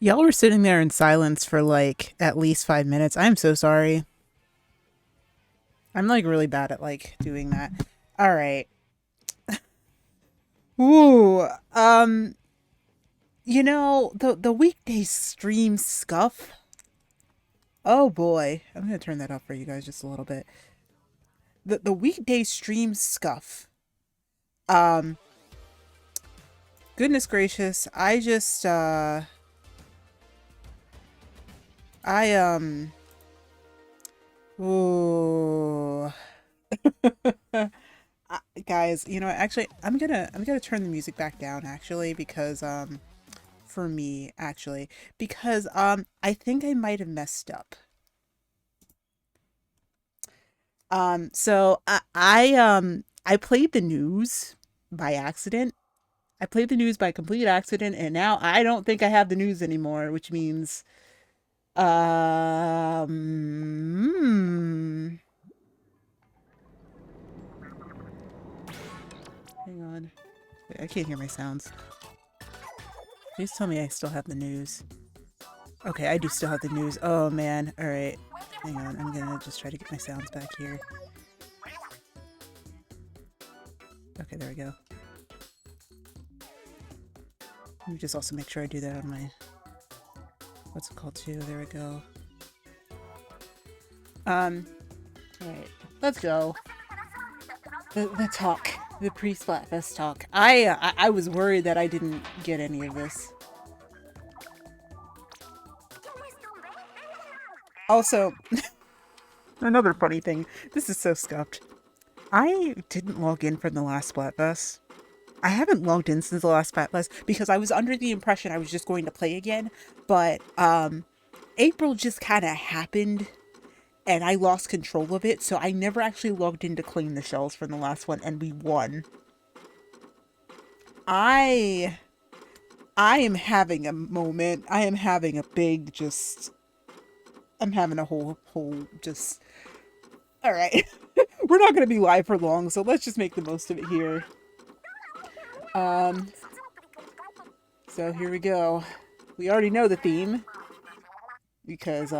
Y'all were sitting there in silence for like at least 5 minutes. I'm so sorry. I'm like really bad at like doing that. All right. Ooh. The weekday stream scuff. Oh boy. I'm gonna turn that up for you guys just a little bit. The weekday stream scuff. Um. Goodness gracious. I Ooh. Guys, actually, I'm gonna turn the music back down actually because for me actually because I think I might have messed up. I played the news by accident. I played the news by complete accident, and now I don't think I have the news anymore, which means hmm, hang on. Wait, I can't hear my sounds. Please tell me I still have the news. Okay, I do still have the news. Oh man. All right. Hang on. I'm gonna just try to get my sounds back here. Okay, there we go. Let me just also make sure I do that on my... What's it called too? There we go. Alright. Let's go. The talk. The pre-Splatfest talk. I was worried that I didn't get any of this. Also, another funny thing. This is so scuffed. I didn't log in from the last Splatfest. I haven't logged in since the last Splatfest because I was under the impression I was just going to play again, but April just kind of happened and I lost control of it, so I never actually logged in to claim the shells from the last one, and we won. I I am having a moment. I am having a big just I'm having a whole just all right. We're not going to be live for long, so let's just make the most of it here. Um so here we go. We already know the theme because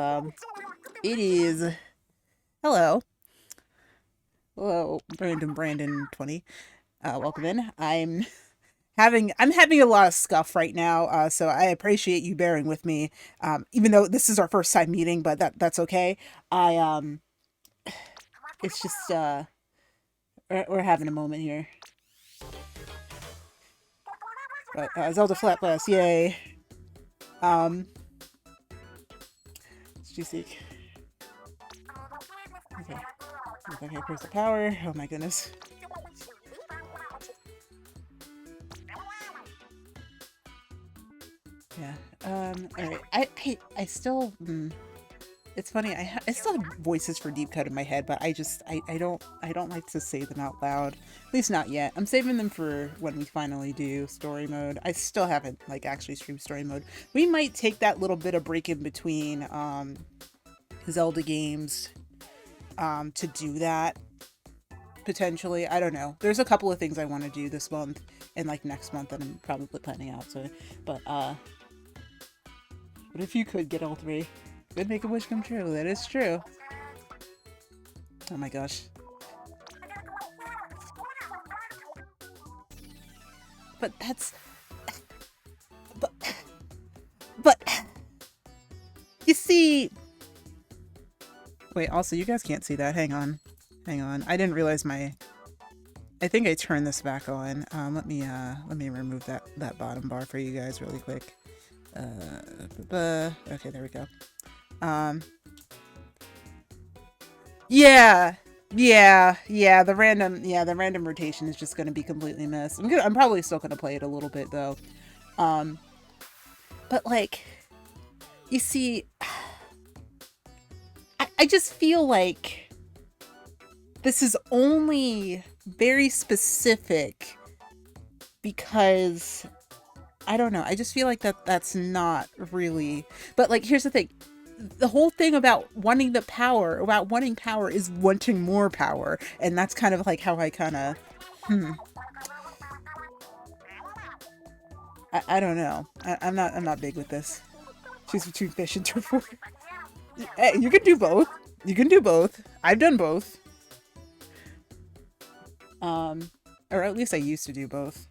it is hello. Hello, Brandon 20. Welcome in. I'm having a lot of scuff right now, so I appreciate you bearing with me. Even though this is our first time meeting, but that's okay. I it's just we're having a moment here. But Zelda Flat Blast, yay! Um, G-Seek. Okay, okay, where's the power? Oh my goodness. Yeah. Alright. I still. It's funny. I still have voices for deep cut in my head, but I don't like to say them out loud. At least not yet. I'm saving them for when we finally do story mode. I still haven't like actually streamed story mode. We might take that little bit of break in between Zelda games to do that potentially. I don't know. There's a couple of things I want to do this month and like next month that I'm probably planning out. So, but what if you could get all three? Would make a wish come true. That is true. Oh my gosh. But that's... But... But... You see... Wait, also, you guys can't see that. Hang on. Hang on. I didn't realize my... I think I turned this back on. Let me remove that bottom bar for you guys really quick. Okay, there we go. Yeah, the random rotation is just gonna be completely missed. I'm probably still gonna play it a little bit though. Um, but like, you see, I just feel like this is only very specific because I don't know. I just feel like that's not really. But like, here's the thing: the whole thing about wanting power, is wanting more power, and that's kind of like how I kind of. I don't know. I'm not big with this. Choose between fish and turf war. Hey, you can do both. You can do both. I've done both. Or at least I used to do both.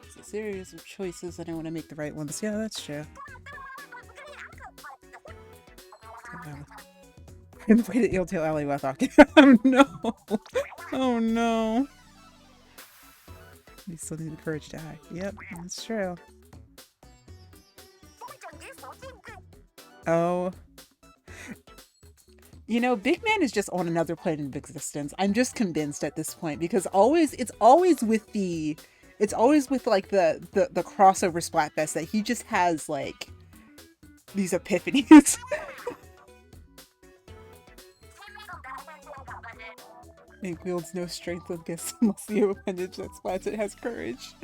It's a series of choices and I want to make the right ones. Yeah, that's true. In the way that you'll tell Allie about talking. Oh no. Oh no. You still need the courage to act. Yep, that's true. Oh. You know, Big Man is just on another plane of existence. I'm just convinced at this point because it's always with like the crossover Splatfest that he just has like these epiphanies. It wields no strength against unless the appendage that splats it has courage.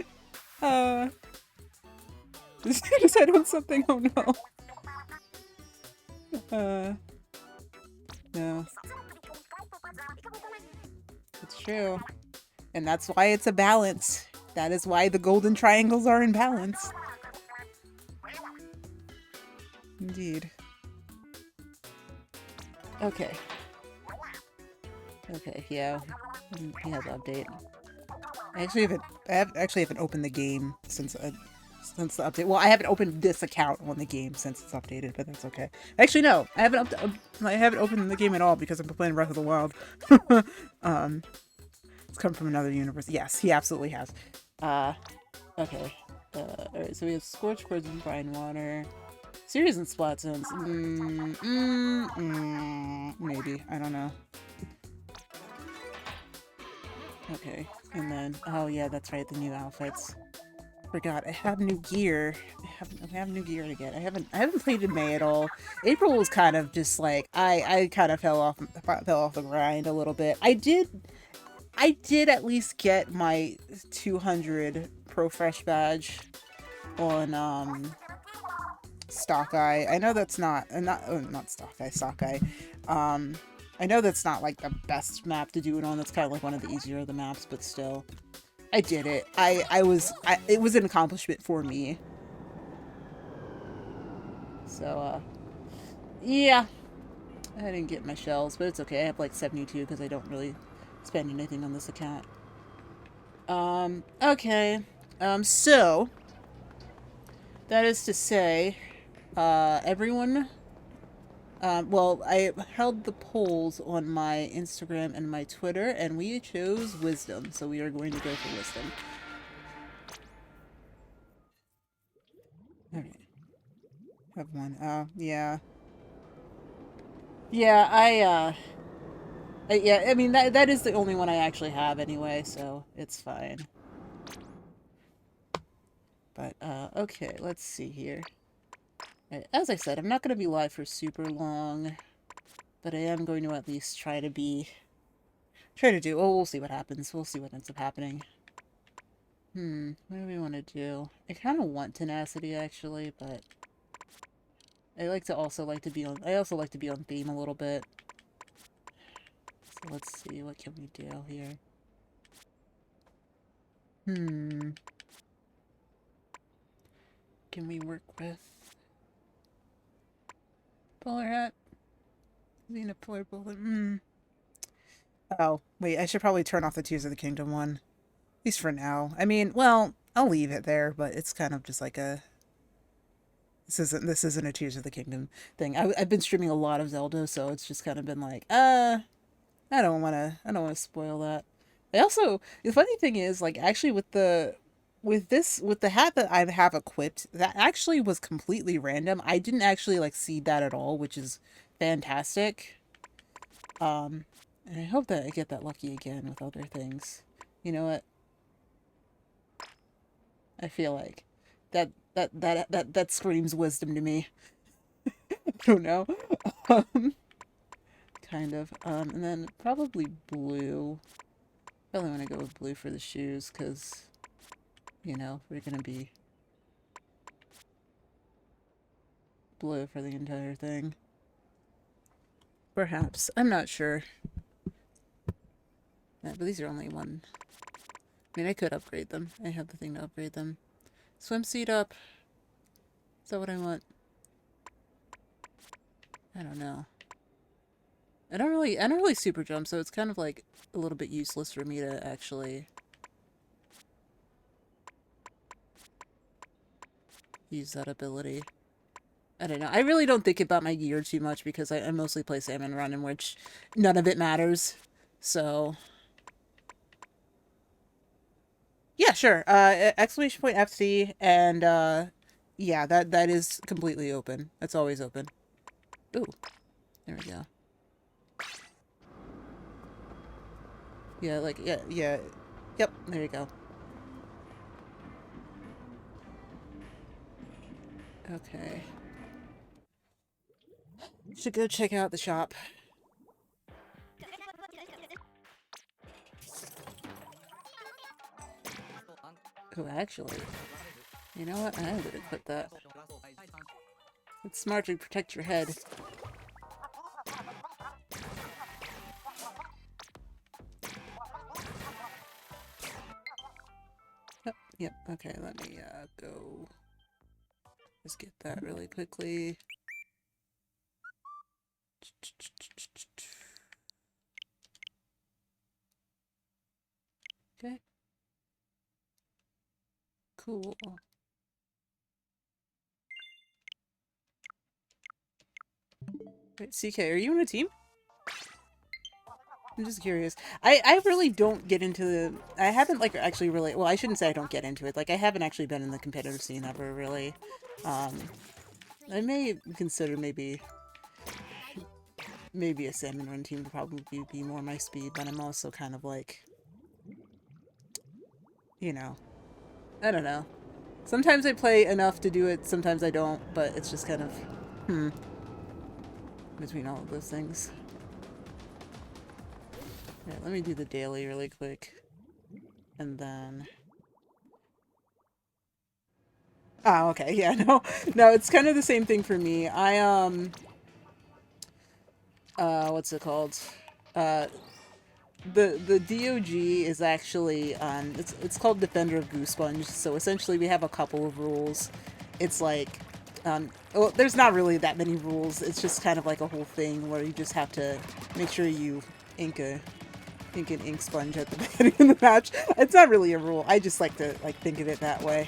Just head on something, oh no. No. It's true. And that's why it's a balance. That is why the golden triangles are in balance. Indeed. Okay. Okay, yeah. He has an update. I actually haven't opened the game since the update. Well, I haven't opened this account on the game since it's updated, but that's okay. Actually, no, I haven't opened the game at all because I've been playing Breath of the Wild. It's come from another universe. Yes, he absolutely has. Okay. Alright, so we have Scorch Words and Brine Water. Series and Splatoons. Maybe. I don't know. Okay, and then, oh yeah, that's right, the new outfits. Forgot, I have new gear. I have new gear to get. I haven't played in May at all. April was kind of just like, I kind of fell off the grind a little bit. I did at least get my 200 Pro Fresh badge on, Stockeye. I know that's not Stockeye. I know that's not like the best map to do it on. That's kind of like one of the easier of the maps, but still, I did it. It was an accomplishment for me. So, yeah, I didn't get my shells, but it's okay. I have like 72 because I don't really spend anything on this account. Okay. So that is to say, everyone. Well, I held the polls on my Instagram and my Twitter, and we chose wisdom, so we are going to go for wisdom. Alright. Have one. Yeah. Yeah, yeah, I mean, that is the only one I actually have anyway, so it's fine. But, okay, let's see here. As I said, I'm not going to be live for super long, but I am going to at least try to do. Oh, we'll see what happens. We'll see what ends up happening. What do we want to do? I kind of want tenacity, actually, but I also like to be on theme a little bit. So let's see, what can we do here? Can we work with Polar Hat? Xena Polar Bullet. Oh, wait, I should probably turn off the Tears of the Kingdom one. At least for now. I mean, well, I'll leave it there, but it's kind of just like a... This isn't a Tears of the Kingdom thing. I've been streaming a lot of Zelda, so it's just kind of been like, I don't want to spoil that. I also, the funny thing is, like, actually with the hat that I have equipped, that actually was completely random. I didn't actually like see that at all, which is fantastic. And I hope that I get that lucky again with other things. You know what? I feel like that screams wisdom to me. I don't know. Kind of. And then probably blue. Probably want to go with blue for the shoes, because, you know, we're gonna be blue for the entire thing. Perhaps. I'm not sure. Yeah, but these are only one. I mean, I could upgrade them. I have the thing to upgrade them. Swimsuit up. Is that what I want? I don't know. I don't really super jump, so it's kind of like a little bit useless for me to actually use that ability. I don't know. I really don't think about my gear too much because I mostly play Salmon Run, in which none of it matters. So, yeah, sure. Exclamation point FC, and yeah, that is completely open. That's always open. Ooh, there we go. Yeah, like yeah. Yep, there you go. Okay. Should go check out the shop. Oh, actually, you know what? I am gonna put that. It's smart to protect your head. Yep. Okay, let me go. Just get that really quickly. Okay. Cool. Wait, CK, are you on a team? I'm just curious. I really don't get into the... I haven't, like, actually really... Well, I shouldn't say I don't get into it. Like, I haven't actually been in the competitive scene ever, really. I may consider maybe a Salmon Run team would probably be more my speed, but I'm also kind of like... You know. I don't know. Sometimes I play enough to do it, sometimes I don't, but it's just kind of... between all of those things. Yeah, let me do the daily really quick. And then... Oh, okay, yeah, no. No, it's kind of the same thing for me. What's it called? The DOG is actually on... It's called Defender of Goosebunge, so essentially we have a couple of rules. It's like... well, there's not really that many rules. It's just kind of like a whole thing where you just have to make sure you ink an ink sponge at the beginning of the match. It's not really a rule. I just like to think of it that way.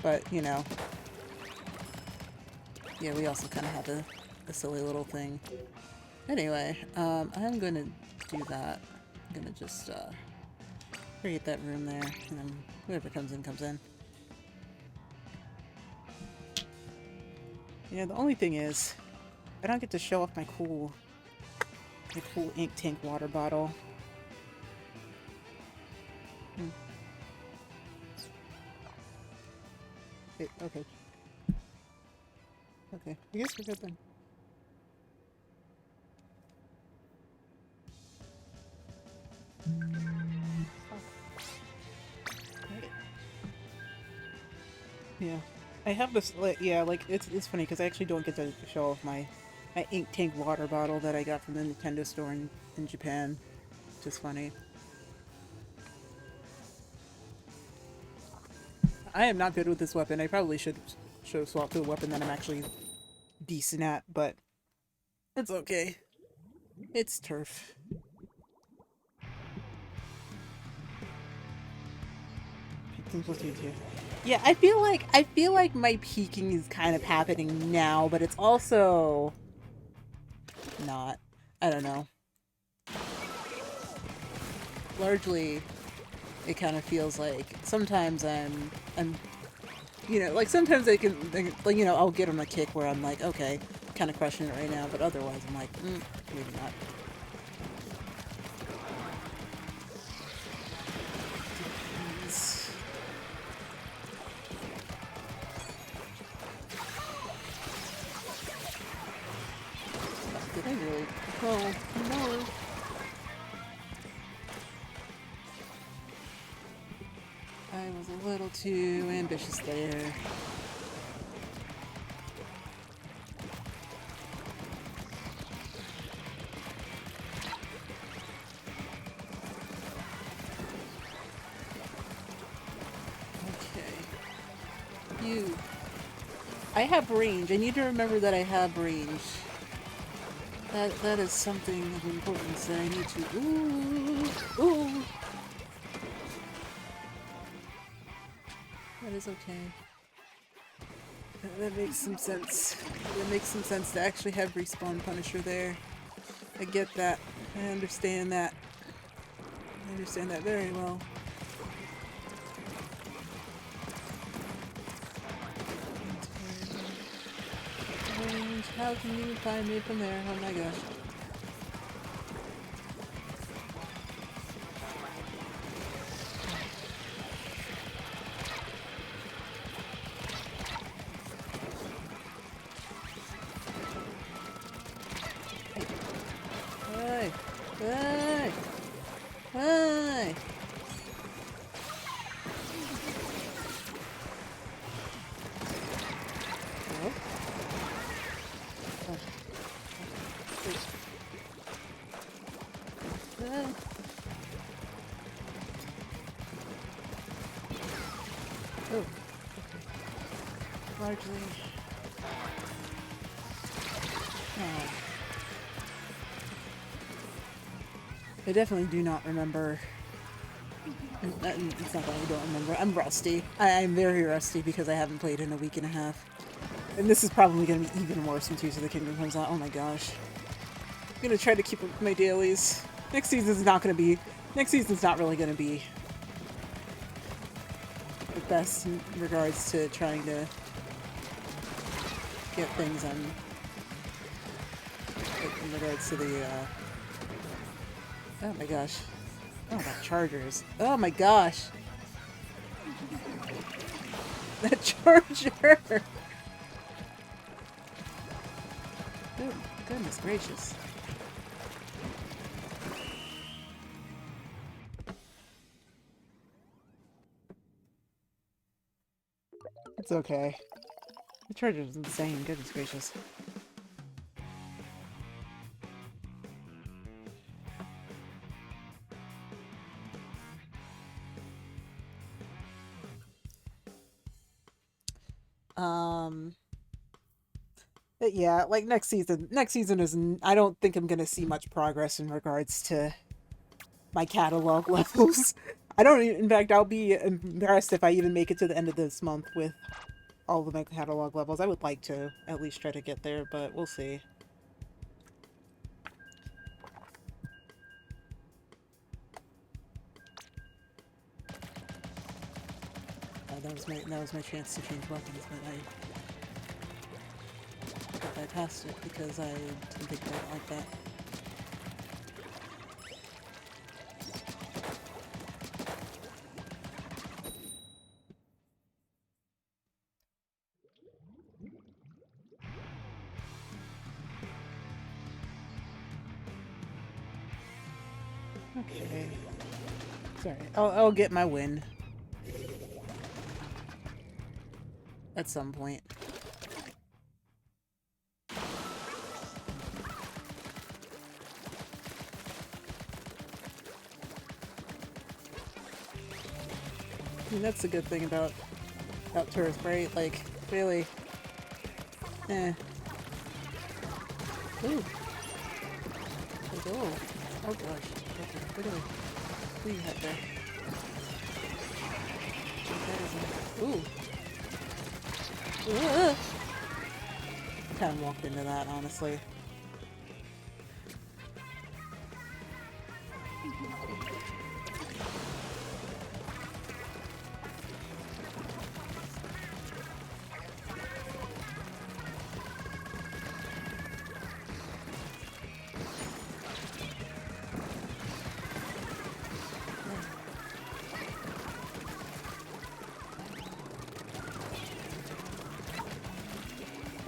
But, you know. Yeah, we also kind of have a silly little thing. Anyway, I'm going to do that. I'm going to just create that room there, and then whoever comes in, comes in. Yeah, the only thing is, I don't get to show off my cool ink tank water bottle. Wait, okay. Okay, I guess we're good then. Right. Yeah, I have this. Yeah, like it's funny because I actually don't get to show off my ink tank water bottle that I got from the Nintendo store in Japan. Which is funny. I am not good with this weapon. I probably should swap to a weapon that I'm actually decent at, but it's okay. It's turf. Yeah, I feel like my peaking is kind of happening now, but it's also not. I don't know. Largely, it kind of feels like sometimes I'm you know, like sometimes I can, like, you know, I'll get on a kick where I'm like, okay, kind of crushing it right now, but otherwise I'm like, maybe not. Did I really? Oh, no. I was a little too ambitious there. You. I have range. I need to remember that I have range. That is something of importance that I need to. Ooh. That is okay. That makes some sense. It makes some sense to actually have respawn Punisher there. I get that. I understand that. I understand that very well. How can you find me from there? Oh my gosh. Hey! Hey! Hey! Hello? Oh. Oh, okay. Largely. Oh. I definitely do not remember. It's not that I don't remember. I'm rusty. I'm very rusty because I haven't played in a week and a half. And this is probably going to be even worse when Tears of the Kingdom comes out. Oh my gosh. I'm going to try to keep up with my dailies. Next season's not really going to be the best in regards to trying to get things in regards to the, oh my gosh. Oh, that chargers. Oh my gosh. That charger! Oh, goodness gracious. It's okay. The charger's insane, goodness gracious. But yeah, like next season is, I don't think I'm gonna see much progress in regards to my catalog levels. In fact, I'll be embarrassed if I even make it to the end of this month with all of my catalog levels. I would like to at least try to get there, but we'll see. That was my chance to change weapons, but I passed it because I didn't think about it like that. Okay. Sorry. I'll get my win. At some point. I mean, that's the good thing about Turf, right? Like, really. Eh. Ooh. Oh, oh gosh. Okay, what do you have there? Ooh. I kind of walked into that, honestly.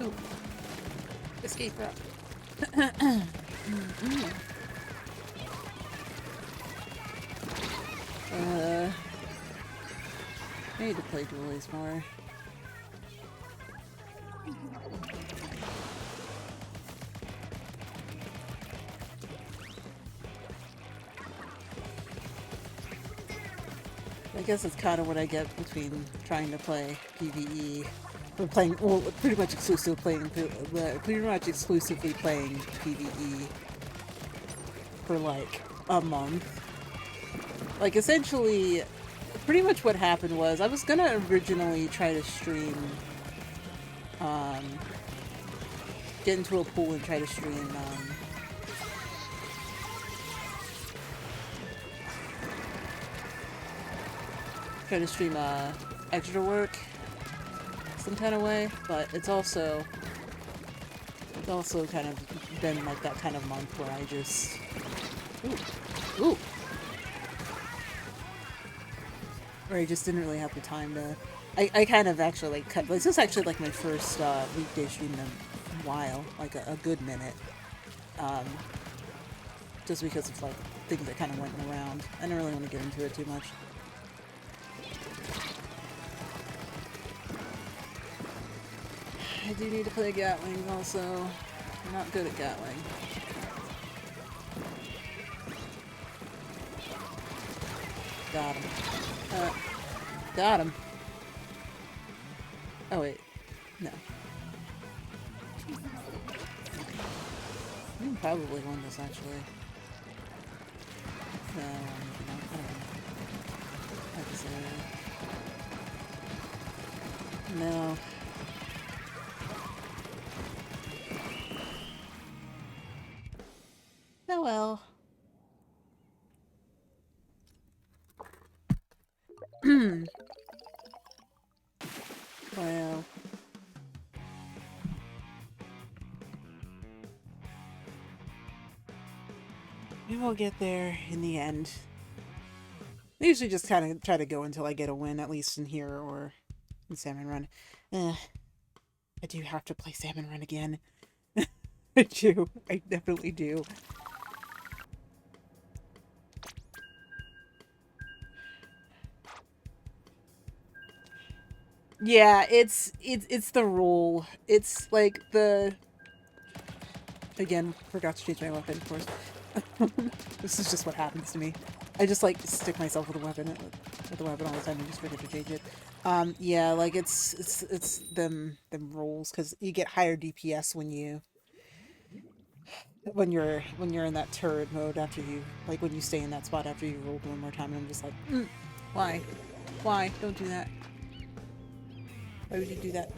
Ooh. Escape route. I need to play dualies more. guess that's kind of what I get between trying to play PvE, or playing, well, pretty much exclusively playing PvE for like a month. Like, essentially, pretty much what happened was I was gonna originally try to stream, get into a pool and try to stream, extra work some kind of way, but it's also kind of been like that kind of month where I just where I just didn't really have the time to. I kind of actually like cut. This is actually like my first weekday stream in a while, like a good minute, just because of like things that kind of went around. I don't really want to get into it too much. I do need to play Gatling also. I'm not good at Gatling. Got him. Got him. Oh wait. No. We can probably win this actually. No, I don't know. No. Oh well. Well. We will get there in the end. I usually just kind of try to go until I get a win, at least in here or in Salmon Run. I do have to play Salmon Run again. I do. I definitely do. Yeah, it's the rule. It's like the... Again, forgot to change my weapon, of course. This is just what happens to me. I just like stick myself with a weapon all the time and just forget to change it. Yeah, like it's them rolls, because you get higher DPS when you're in that turret mode after you, like when you stay in that spot after you rolled one more time, and I'm just like, why? Don't do that. Why would you do that?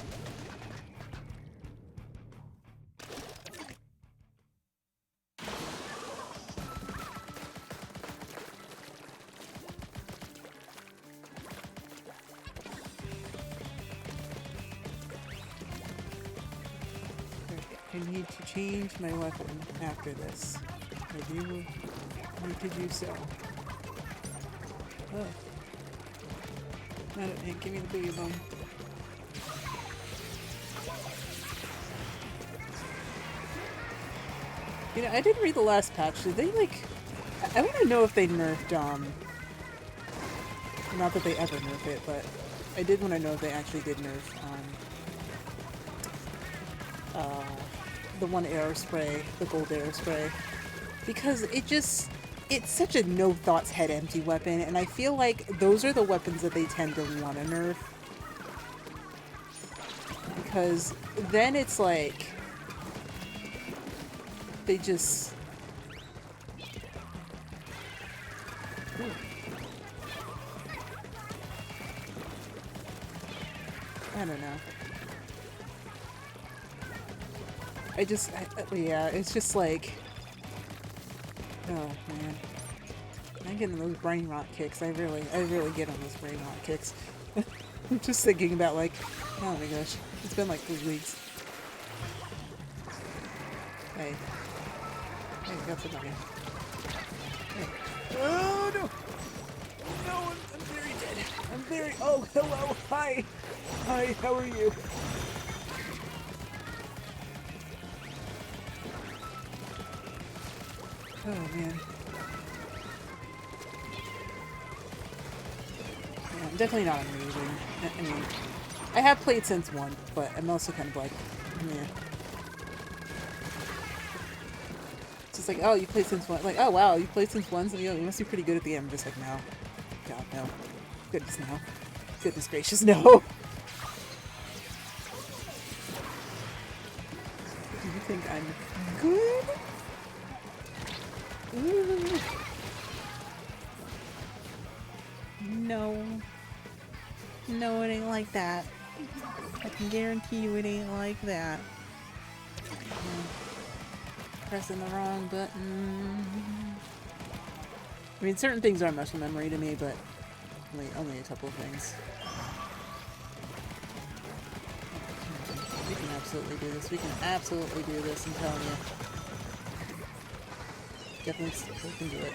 I need to change my weapon after this. I do need to do so. Oh. Hey, give me the booty bone. You know, I didn't read the last patch. Did they, like... I want to know if they nerfed, not that they ever nerf it, but I did want to know if they actually did nerf, the one arrow spray, the gold arrow spray. Because it's such a no thoughts head empty weapon, and I feel like those are the weapons that they tend to want to nerf. Because then it's like... They just... Ooh. I don't know. Yeah, it's just like... Oh, man. I'm getting those brain rot kicks. I really get on those brain rot kicks. I'm just thinking about, like, oh my gosh, it's been like 3 weeks. Hey. Hey, got somebody. Hey. Oh, no! No, I'm very dead. I'm very... Oh, hello! Hi! Hi, how are you? Oh, man. Yeah, I'm definitely not amazing. I mean, I have played since 1, but I'm also kind of like, yeah. It's just like, oh, you played since 1. Like, oh, wow, you played since 1, so you must be pretty good at the end. I'm just like, no. God, no. goodness, no. Goodness gracious, no. Do you think I'm good? Ooh. No. No, it ain't like that. I can guarantee you it ain't like that. Pressing the wrong button. I mean, certain things are muscle memory to me, but only a couple of things. We can absolutely do this. We can absolutely do this, I'm telling you. Definitely we can do it.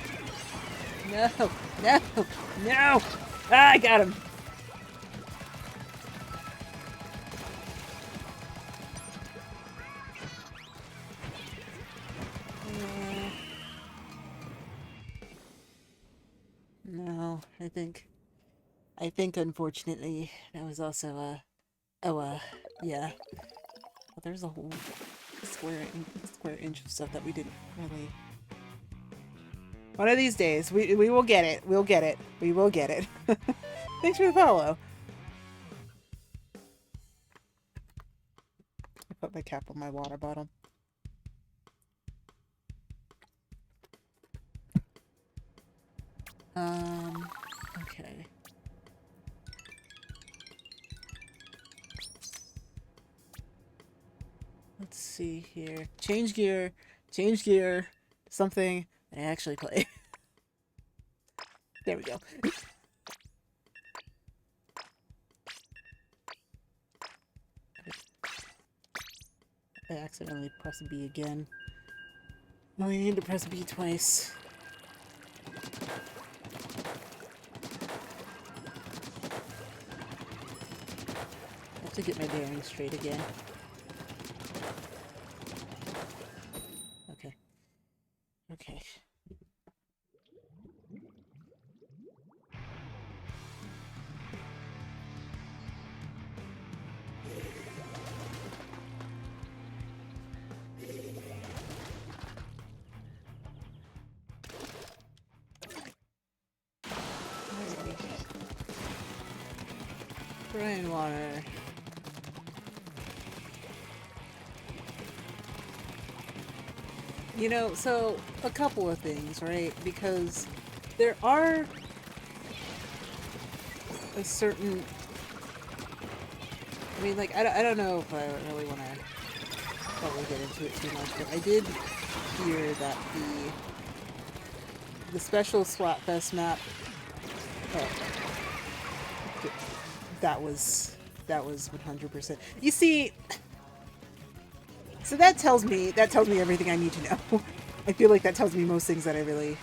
No! No! No! Ah, I got him! No, I think unfortunately that was also yeah. Well, there's a whole square inch of stuff that we didn't really. One of these days, we will get it. We'll get it. We will get it. Thanks for the follow. I put my cap on my water bottle. Okay. Let's see here. Change gear. Something that I actually play. There we go. I accidentally pressed B again. No, you need to press B twice. I have to get my bearings straight again. Okay. Okay. Rainwater. You know, so a couple of things, right? Because there are a certain. I mean, like, I don't know if I really want to probably get into it too much, but I did hear that the special Splatfest map. That was 100%. You see, so that tells me everything I need to know. I feel like that tells me most things that I really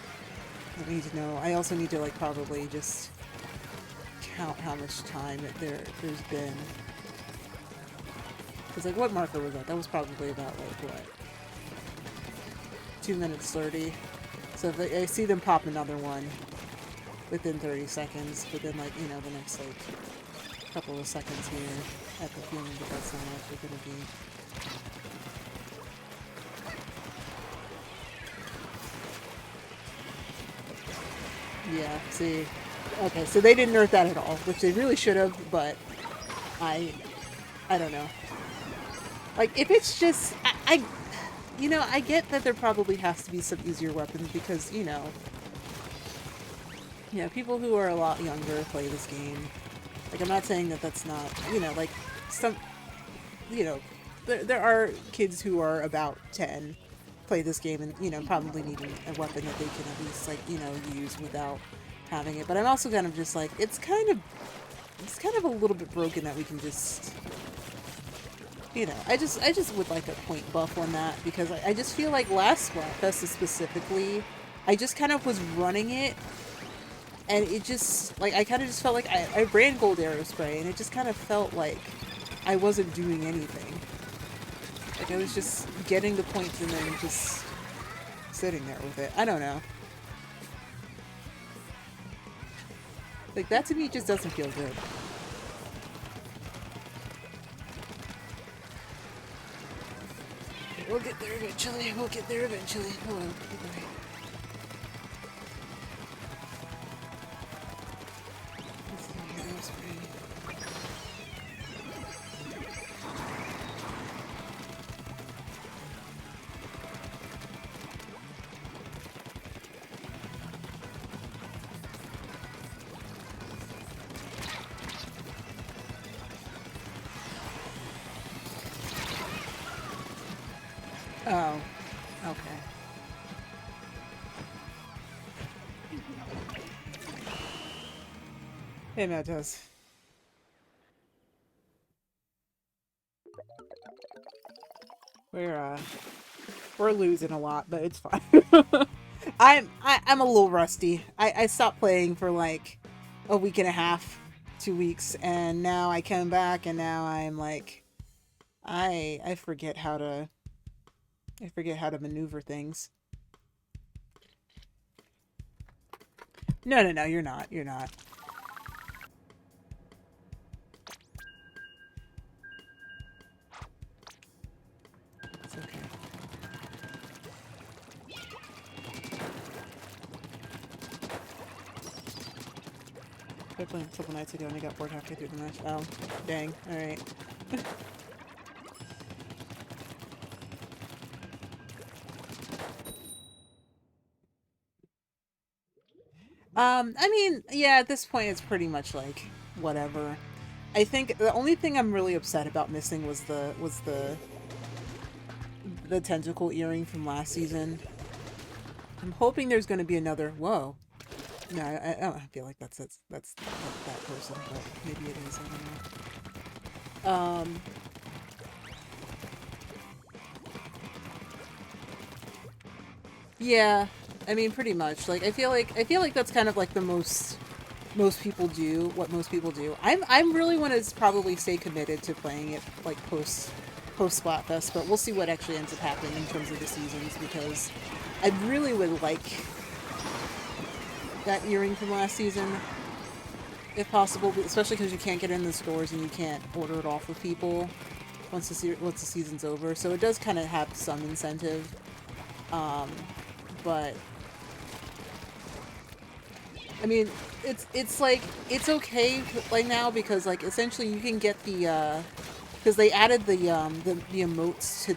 need to know. I also need to like probably just count how much time there's been. Because like what marker was that? That was probably about like what? 2 minutes 30. So if I see them pop another one within 30 seconds, but then like, you know, the next like couple of seconds here, I have the feeling that that's not actually going to be. Yeah, see. Okay, so they didn't nerf that at all, which they really should have, but I don't know. Like, if it's just, you know, I get that there probably has to be some easier weapons because, you know, people who are a lot younger play this game. Like, I'm not saying that that's not, you know, like, some, you know, there are kids who are about 10 play this game and, you know, probably need a weapon that they can at least, like, you know, use without having it. But I'm also kind of just like, it's kind of a little bit broken that we can just, you know, I just would like a point buff on that because I just feel like last Splatfest specifically, I just kind of was running it. And it just, like, I kind of just felt like I ran Gold Arrow Spray, and it just kind of felt like I wasn't doing anything. Like, I was just getting the points and then just sitting there with it. I don't know. Like, that to me just doesn't feel good. We'll get there eventually. We'll get there eventually. Hold on. Oh, okay. Hey, Matt does. We're uh we're losing a lot, but it's fine. I'm a little rusty. I stopped playing for like a week and a half, 2 weeks, and now I come back and now I'm like I forget how to maneuver things. No, no, no, you're not. You're not. It's okay. I played a couple nights ago and I got bored halfway through the match. Oh, dang. All right. I mean, yeah, at this point it's pretty much like whatever. I think the only thing I'm really upset about missing was the tentacle earring from last season. I'm hoping there's going to be another. Whoa. No, I don't feel like that's that person, but maybe it is. I don't know. Yeah, I mean, pretty much. Like, I feel like that's kind of like the most people do. What most people do. I'm really want to probably stay committed to playing it like post Splatfest, but we'll see what actually ends up happening in terms of the seasons because I really would like that earring from last season, if possible, especially because you can't get it in the stores and you can't order it off of people once the season's over. So it does kind of have some incentive, but I mean, it's like it's okay like now because like essentially you can get the because they added the emotes to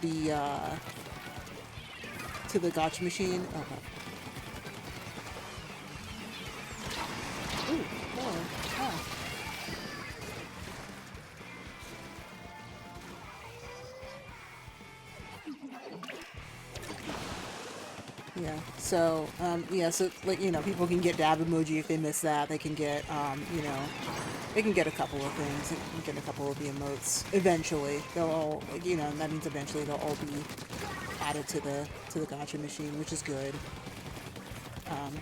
the gotcha machine. Okay. Ooh, more. Oh. Yeah. So, yeah. So, like, people can get dab emoji if they miss that. They can get, they can get a couple of things. They can get a couple of the emotes. Eventually, they'll all, like, that means eventually they'll all be added to the gotcha machine, which is good. Um,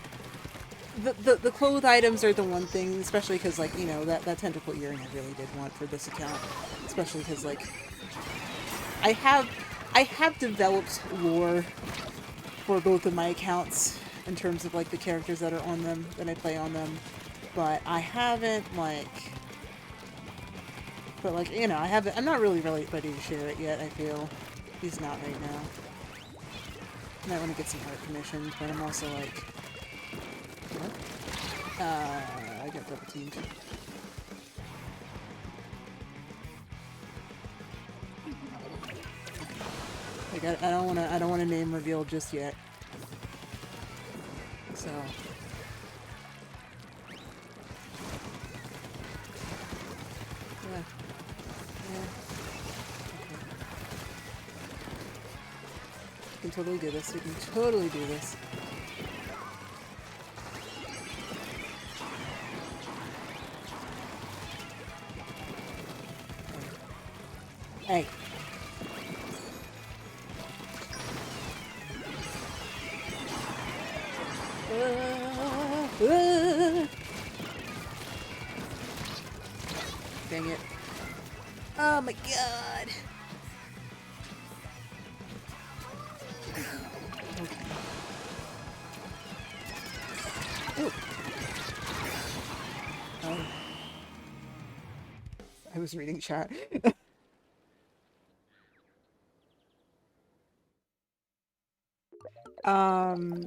the clothes items are the one thing, especially because like that tentacle earring I really did want for this account, especially because like I have I have developed lore for both of my accounts in terms of like the characters that are on them that I play on them, but I haven't I haven't. I'm not really ready to share it yet. I feel he's not right now. I might want to get some art commissions, but I'm also like, what? I got double teamed. Like I don't wanna name reveal just yet. So yeah, yeah. Okay. We can totally do this. We can totally do this. Hey. Dang it. Oh my god. Okay. Ooh. Oh. I was reading chat.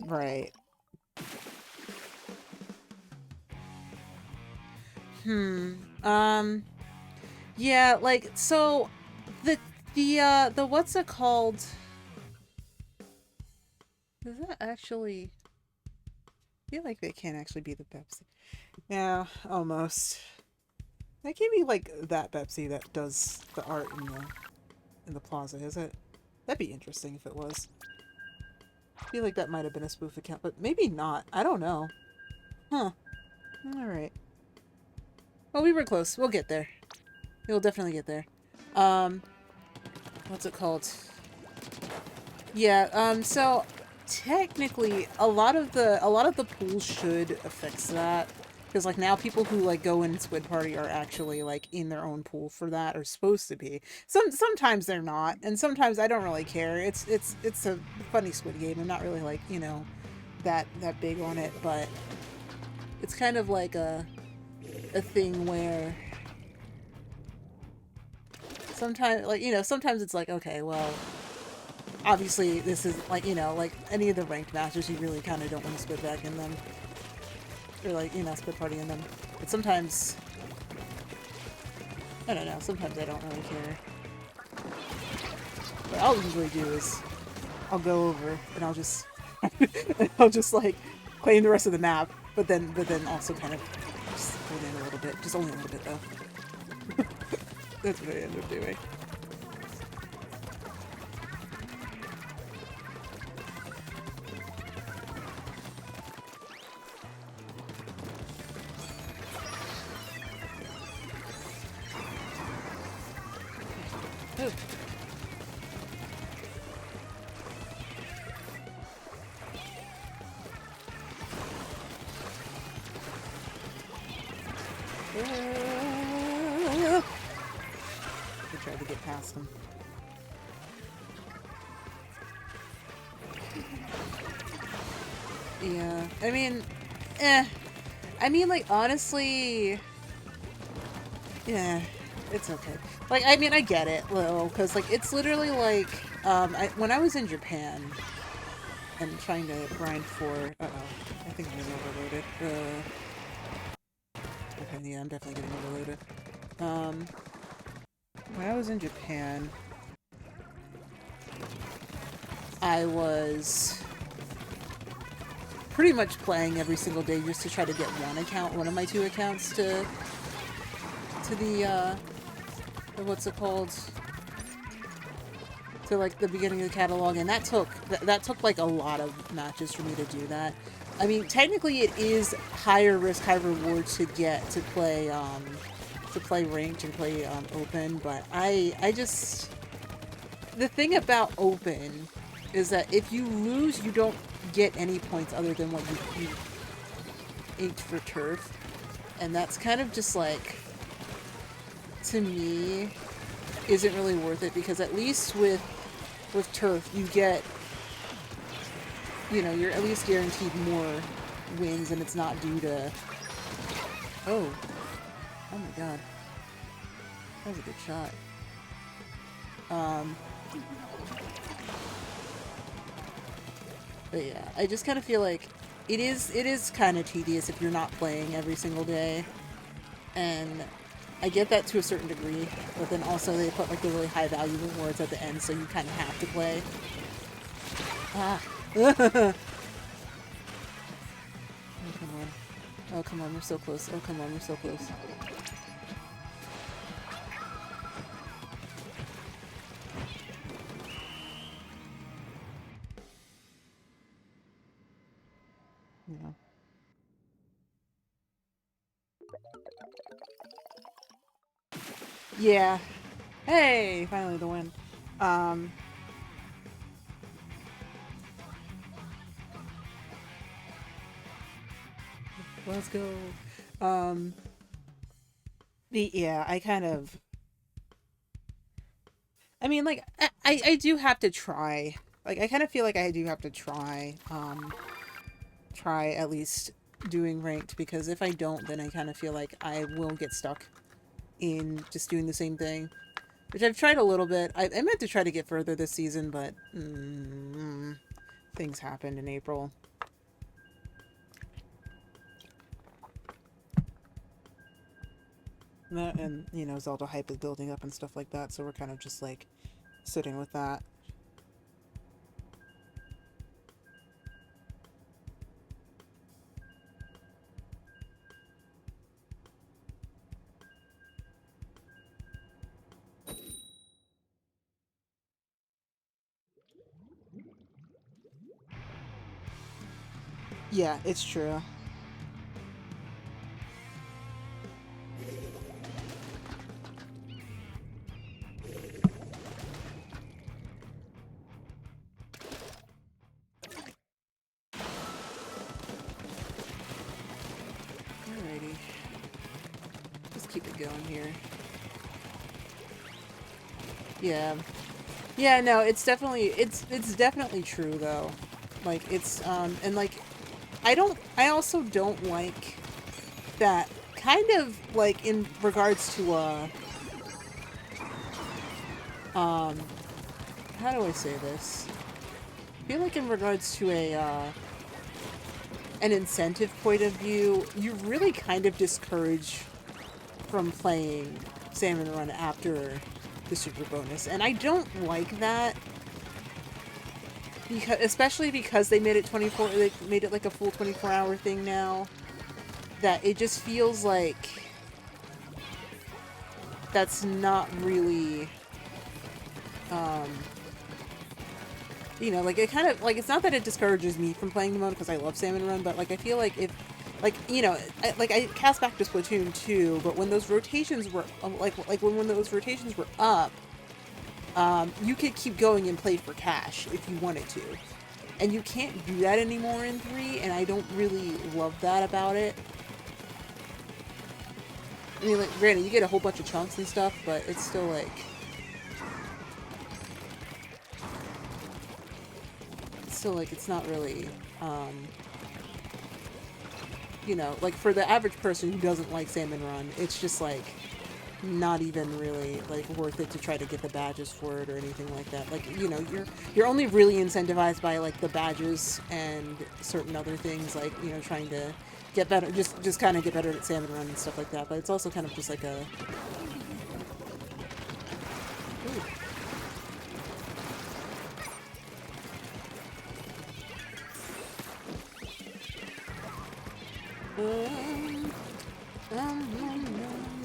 Right. Hmm. Yeah, like, so, the, the what's it called? Does that actually, I feel like they can't actually be the Pepsi. Yeah, almost. That can't be, like, that Pepsi that does the art in the plaza, is it? That'd be interesting if it was. I feel like that might have been a spoof account, but maybe not. I don't know. Huh. Alright. Well, we were close. We'll get there. We'll definitely get there. Um, what's it called? Yeah, so technically a lot of the pools should fix that. Because like now people who like go in Squid Party are actually like in their own pool for that, or supposed to be. Sometimes they're not, and sometimes I don't really care. It's a funny Squid game. I'm not really like, that big on it, but it's kind of like a thing where sometimes like, sometimes it's like, okay, well, obviously this is like, like any of the ranked matches, you really kind of don't want to split back in them, or like, split party in them. But sometimes, I don't know, sometimes I don't really care. What I'll usually do is I'll go over and I'll just I'll just like claim the rest of the map, but then also kind of just hold in a little bit, just only a little bit though. That's what I end up doing. Oh. I tried to get past him. Yeah, I mean, I mean, like, honestly, yeah, it's okay. Like, I mean, I get it, Lil, because, like, it's literally like, when I was in Japan and trying to grind for, I think I'm getting overloaded. Okay, yeah, I'm definitely getting overloaded. When I was in Japan, I was pretty much playing every single day just to try to get one of my two accounts to the what's it called? To like the beginning of the catalog, and that took like a lot of matches for me to do that. I mean, technically it is higher risk, high reward to get to play ranked and play open, but I just, the thing about open is that if you lose, you don't get any points other than what you inked for turf, and that's kind of just like, to me, isn't really worth it, because at least with turf you get, you're at least guaranteed more wins, and it's not due to, oh my god, that was a good shot. But yeah, I just kind of feel like it is kind of tedious if you're not playing every single day, and I get that to a certain degree, but then also they put like the really high value rewards at the end, so you kind of have to play. Ah. Oh, come on. Oh, come on, we're so close. Oh, come on, we're so close. Yeah. Yeah. Hey, finally the win. Um, let's go. Um, yeah, I kind of, I mean, like, I do have to try. Like, I kind of feel like I do have to try at least doing ranked, because if I don't, then I kind of feel like I will get stuck in just doing the same thing. Which I've tried a little bit. I meant to try to get further this season, but things happened in April. And, Zelda hype is building up and stuff like that, so we're kind of just, like, sitting with that. Yeah, it's true. Alrighty. Just keep it going here. Yeah. Yeah, no, it's definitely true though. Like it's and like I also don't like that kind of like in regards to um how do I say this? I feel like in regards to a an incentive point of view, you really kind of discourage from playing Salmon Run after the super bonus, and I don't like that because especially because they made it 24, they made it like a full 24-hour thing now, that it just feels like that's not really um you know, like it kind of like it's not that it discourages me from playing the mode because I love Salmon Run, but like I feel like if like you know I cast back to Splatoon 2, but when those rotations were when those rotations were up, you could keep going and play for cash if you wanted to, and you can't do that anymore in 3, and I don't really love that about it. I mean, like granted you get a whole bunch of chunks and stuff, but it's still like it's not really you know, like for the average person who doesn't like Salmon Run, it's just like not even really like worth it to try to get the badges for it or anything like that. Like, you know, you're only really incentivized by like the badges and certain other things, like, you know, trying to get better, just kind of get better at Salmon Run and stuff like that. But it's also kind of just like a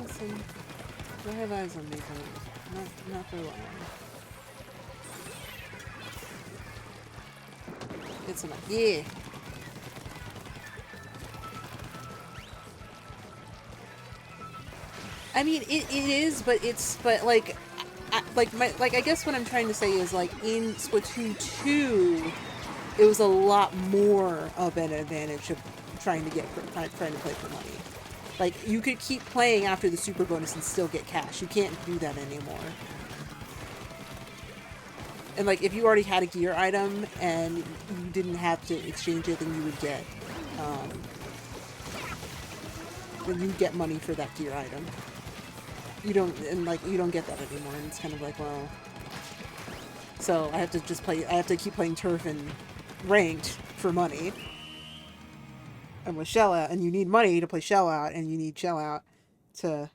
listen, I have eyes on me, but not for long. It's enough. Yeah. I mean, it is, but like, I guess what I'm trying to say is like in Splatoon 2, it was a lot more of an advantage of trying to trying to play for money. Like, you could keep playing after the super bonus and still get cash. You can't do that anymore. And like, if you already had a gear item and you didn't have to exchange it, then you would get then you get money for that gear item. You don't get that anymore, and it's kind of like, well, so I have to keep playing turf and ranked for money. And with shell out, and you need money to play shell out, and you need shell out to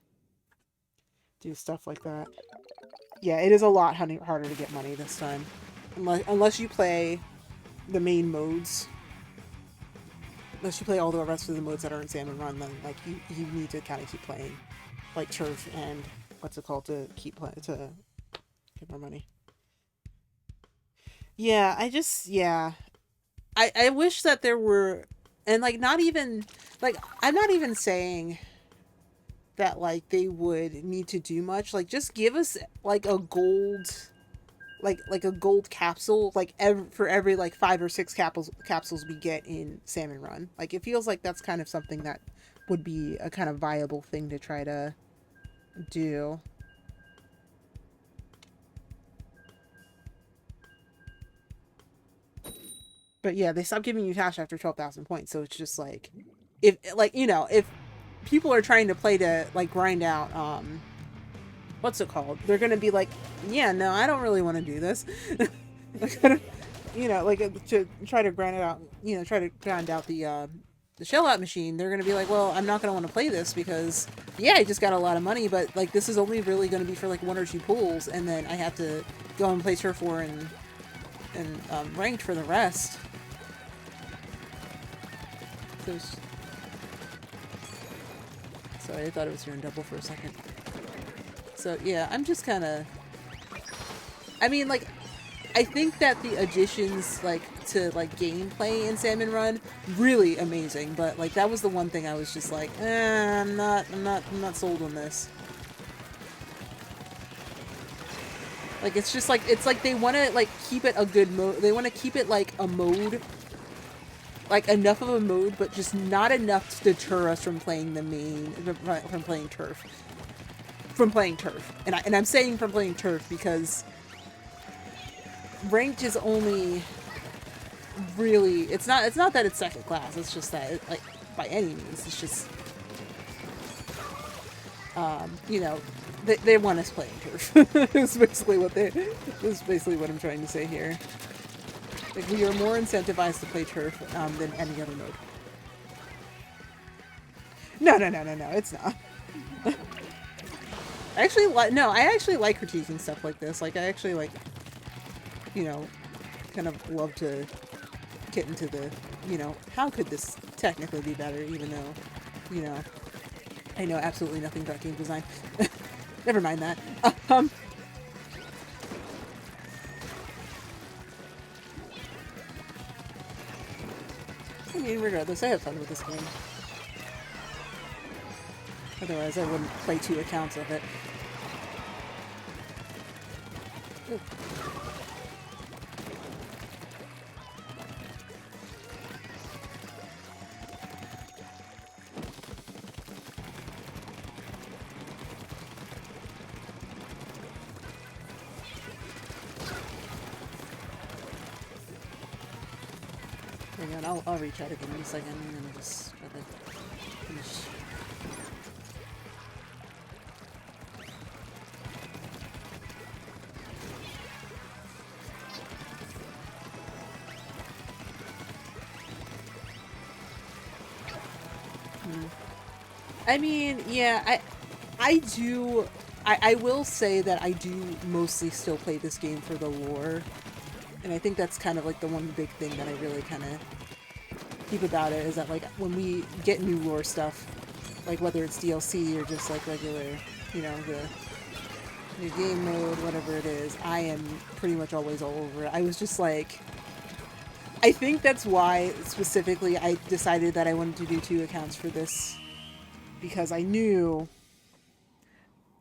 do stuff like that. Yeah, it is a lot harder to get money this time, unless you play the main modes. Unless you play all the rest of the modes that are in Salmon Run, then like you need to kind of keep playing like turf and what's it called to keep playing to get more money. Yeah, I wish that there were, and like not even like I'm not even saying that like they would need to do much. Like just give us like a gold like a gold capsule like for every like 5 or 6 capsules we get in Salmon Run. Like it feels like that's kind of something that would be a kind of viable thing to try to do. But yeah, they stopped giving you cash after 12,000 points, so it's just like if like you know, if people are trying to play to like grind out what's it called? They're gonna be like, yeah, no, I don't really want to do this. You know, like to try to grind it out, you know, try to grind out the shell out machine. They're gonna be like, well, I'm not gonna want to play this because yeah, I just got a lot of money, but like this is only really gonna be for like 1 or 2 pools, and then I have to go and play turf war and ranked for the rest. There's... Sorry, I thought it was hearing double for a second. So yeah, I'm just kind of. I mean, like, I think that the additions like to like gameplay in Salmon Run really amazing, but like that was the one thing I was just like, I'm not sold on this. Like it's just like they want to like keep it a good mode. They want to keep it like a mode, like enough of a mode, but just not enough to deter us from playing the main from playing turf. From playing turf, and I'm saying from playing turf because ranked is only really it's not that it's second class. It's just that it, like by any means it's just you know they want us playing turf. That's basically what I'm trying to say here. Like we are more incentivized to play turf than any other mode. No, it's not. Actually, no, I actually like critiquing stuff like this. Like, I actually, like, you know, kind of love to get into the, you know, how could this technically be better, even though, you know, I know absolutely nothing about game design. Never mind that. I mean, regardless, I have fun with this game. Otherwise, I wouldn't play 2 accounts of it. Ooh. Hang on, I'll reach out again in a second and just try to finish. I mean, yeah, I will say that I do mostly still play this game for the lore. And I think that's kind of like the one big thing that I really kind of keep about it is that like when we get new lore stuff, like whether it's DLC or just like regular, you know, the new game mode, whatever it is, I am pretty much always all over it. I was just like, I think that's why specifically I decided that I wanted to do 2 accounts for this. Because I knew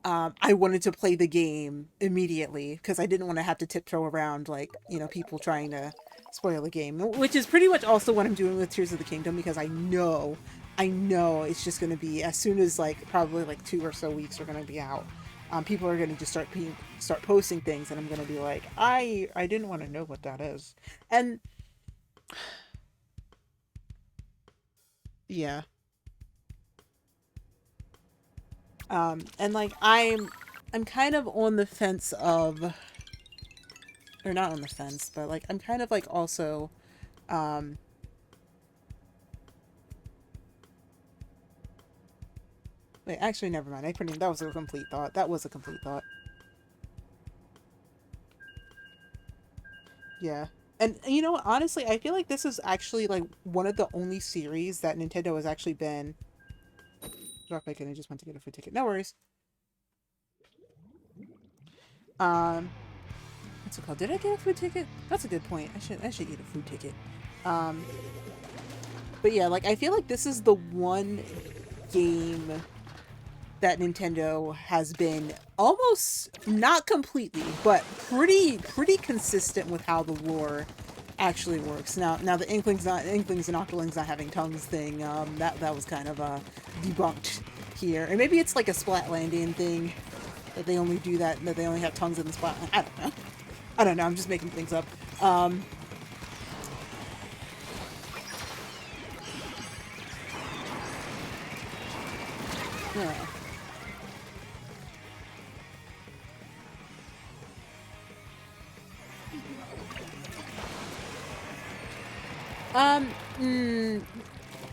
I wanted to play the game immediately because I didn't want to have to tiptoe around like, you know, people trying to spoil the game, which is pretty much also what I'm doing with Tears of the Kingdom because I know it's just going to be as soon as like probably like 2 or so weeks are going to be out. People are going to just start posting things and I'm going to be like, I didn't want to know what that is. And yeah. And like I'm kind of on the fence of, or not on the fence, but like I'm kind of like also, wait, actually, never mind. That was a complete thought. That was a complete thought. Yeah. And you know what? Honestly, I feel like this is actually like one of the only series that Nintendo has actually been. Drop bacon. I just went to get a food ticket. No worries. Um, what's it called? Did I get a food ticket? That's a good point. I should get a food ticket. Um, but yeah, like I feel like this is the one game that Nintendo has been almost not completely, but pretty consistent with how the lore actually works. Now the Inklings and Octolings not having tongues thing, that was kind of debunked here. And maybe it's like a Splatlandian thing that they only do that they only have tongues in the Splatland. I don't know. I'm just making things up. Yeah.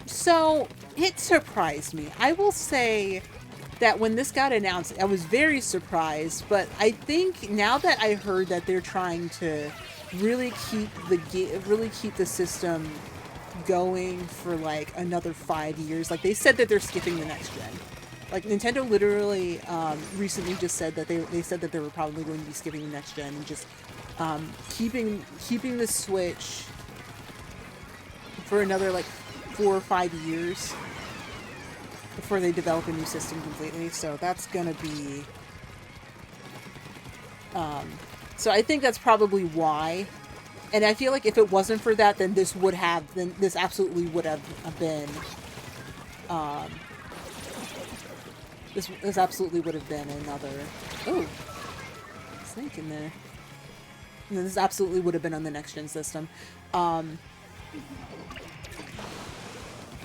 So it surprised me. I will say that when this got announced, I was very surprised, but I think now that I heard that they're trying to really keep the system going for like another 5 years, like they said that they're skipping the next gen. Like Nintendo literally recently just said that they said that they were probably going to be skipping the next gen and just keeping the Switch for another like 4 or 5 years before they develop a new system completely. So that's gonna be. So I think that's probably why. And I feel like if it wasn't for that, then this absolutely would have been. This absolutely would have been another. Oh, snake in there. And this absolutely would have been on the next gen system. But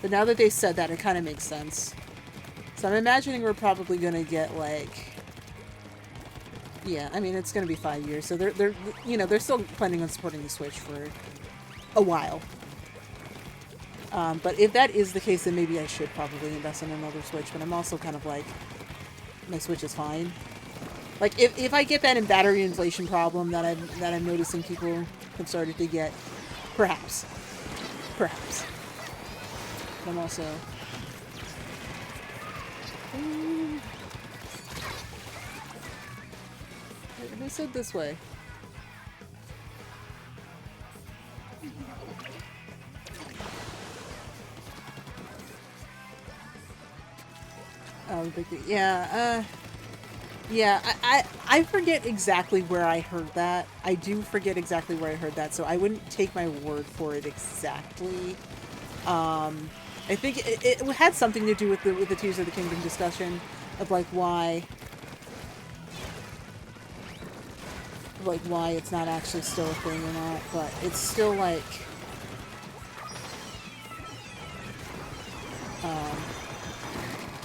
now that they said that, it kind of makes sense. So I'm imagining we're probably gonna get like. Yeah, I mean it's gonna be 5 years, so they're still planning on supporting the Switch for a while. But if that is the case, then maybe I should probably invest in another Switch. But I'm also kind of like, my Switch is fine. Like if I get that in battery inflation problem that I'm noticing people have started to get, perhaps. But I'm also. Who said this way? Oh, yeah, yeah, I forget exactly where I heard that. I do forget exactly where I heard that, so I wouldn't take my word for it exactly. I think it had something to do with the Tears of the Kingdom discussion of like why it's not actually still a thing or not, but it's still like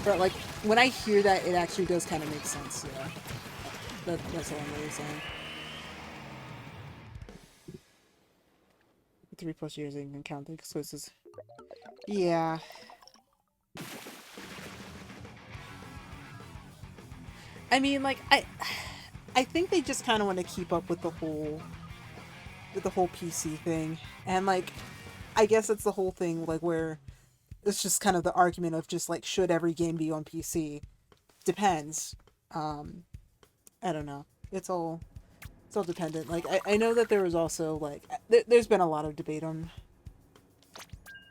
but like when I hear that, it actually does kind of make sense. Yeah, that's all I'm really saying. 3+ years, you can count the exclusives. Yeah. I mean, like I think they just kind of want to keep up with the whole PC thing, and like I guess it's the whole thing like where it's just kind of the argument of just like should every game be on PC? Depends. I don't know. It's all dependent. Like I know that there was also like there's been a lot of debate on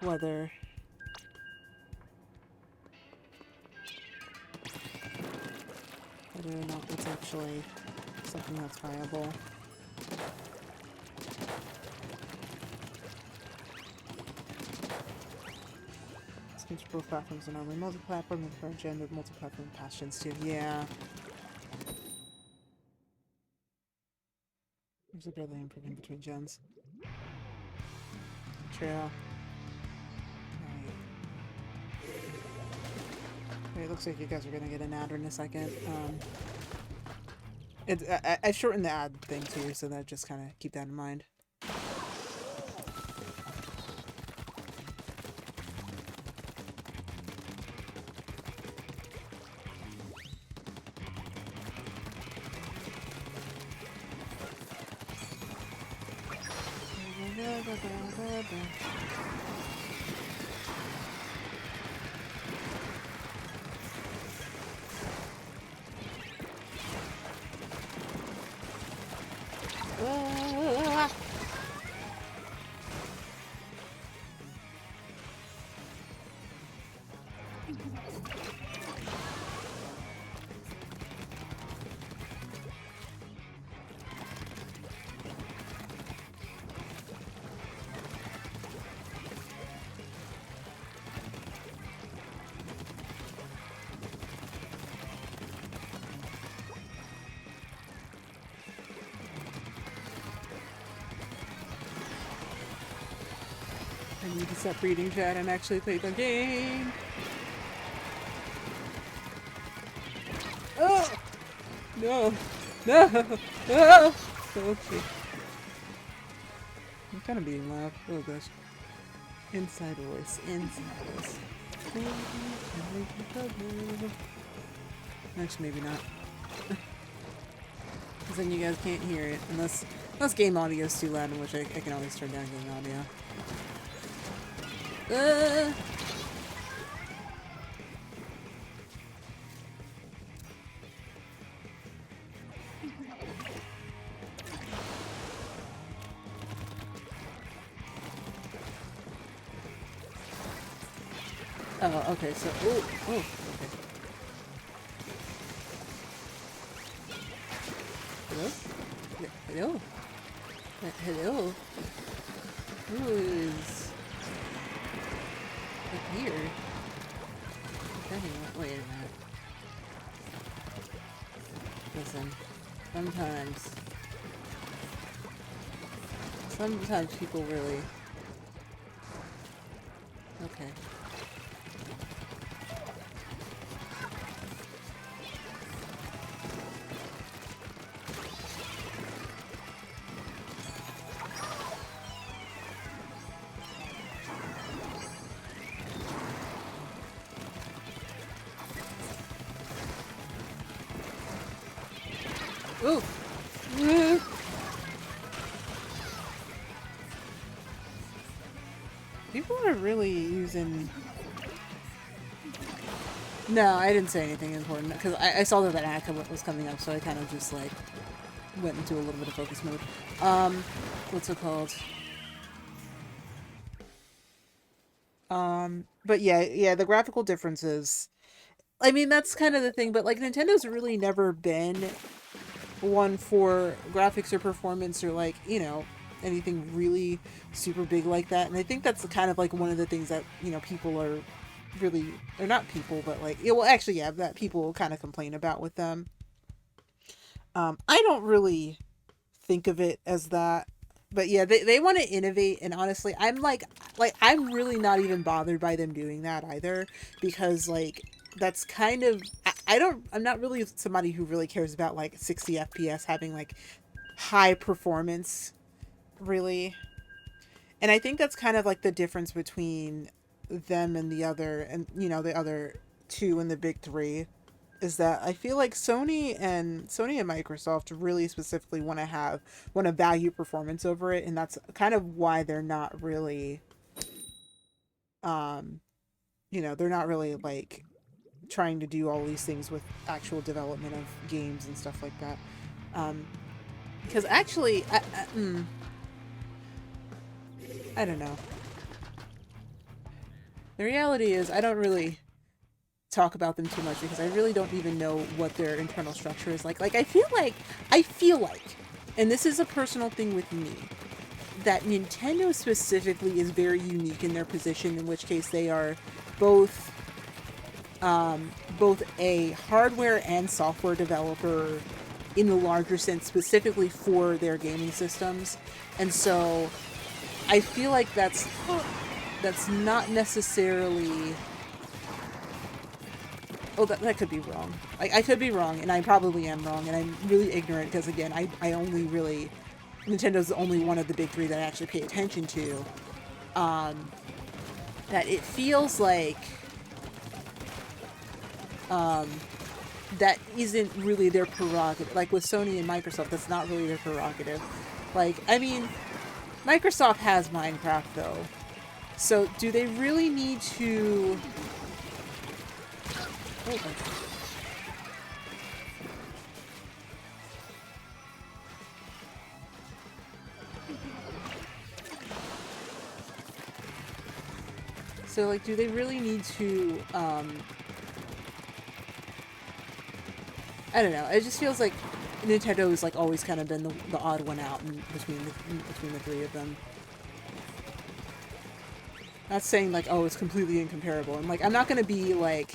whether or not it's actually something that's viable. This game's for both platforms and only multi-platform and current gen with multi-platform past gens too. Yeah. There's a barely improvement between gens. True. It looks like you guys are gonna get an ad in a second. I shortened the ad thing too, so that just kind of keep that in mind. I need to stop reading chat and actually play the game. Oh! No! No! No! Okay. I'm kind of being loud. Oh gosh. Inside voice. Actually, maybe not. Because then you guys can't hear it. Unless game audio is too loud, in which I can always turn down game audio. Oh, okay, so, oh, okay. Hello? Hello? Hello? Who is up here? Wait a minute. Listen, sometimes people really... Okay. Ooh! People are really using... No, I didn't say anything important, because I saw that ad was coming up, so I kind of just, like, went into a little bit of focus mode. What's it called? But yeah, the graphical differences... I mean, that's kind of the thing, but, like, Nintendo's really never been one for graphics or performance or, like, you know, anything really super big like that. And I think that's kind of, like, one of the things that, you know, people are really... Or not people, but, like... Yeah, well, actually, yeah, that people kind of complain about with them. I don't really think of it as that. But yeah, they want to innovate, and honestly, I'm I'm really not even bothered by them doing that either, because, like, that's kind of, I'm not really somebody who really cares about, like, 60 FPS having, like, high performance, really. And I think that's kind of, like, the difference between them and the other, and, you know, the other two and the big three, is that I feel like Sony and Microsoft really specifically want to value performance over it, and that's kind of why they're not really, you know, they're not really, like, trying to do all these things with actual development of games and stuff like that. Because actually, I don't know. The reality is, I don't really talk about them too much because I really don't even know what their internal structure is like. Like, I feel like, and this is a personal thing with me, that Nintendo specifically is very unique in their position, in which case they are both a hardware and software developer in the larger sense, specifically for their gaming systems. And so I feel like that's not necessarily... Oh, that could be wrong. I could be wrong, and I probably am wrong, and I'm really ignorant because, again, I only really... Nintendo's the only one of the big three that I actually pay attention to. That it feels like... that isn't really their prerogative. Like, with Sony and Microsoft, that's not really their prerogative. Like, I mean, Microsoft has Minecraft, though. So, do they really need to... So, like, do they really need to, I don't know. It just feels like Nintendo has, like, always kind of been the odd one out between the three of them. Not saying, like, oh, it's completely incomparable. And, like, I'm not gonna be, like...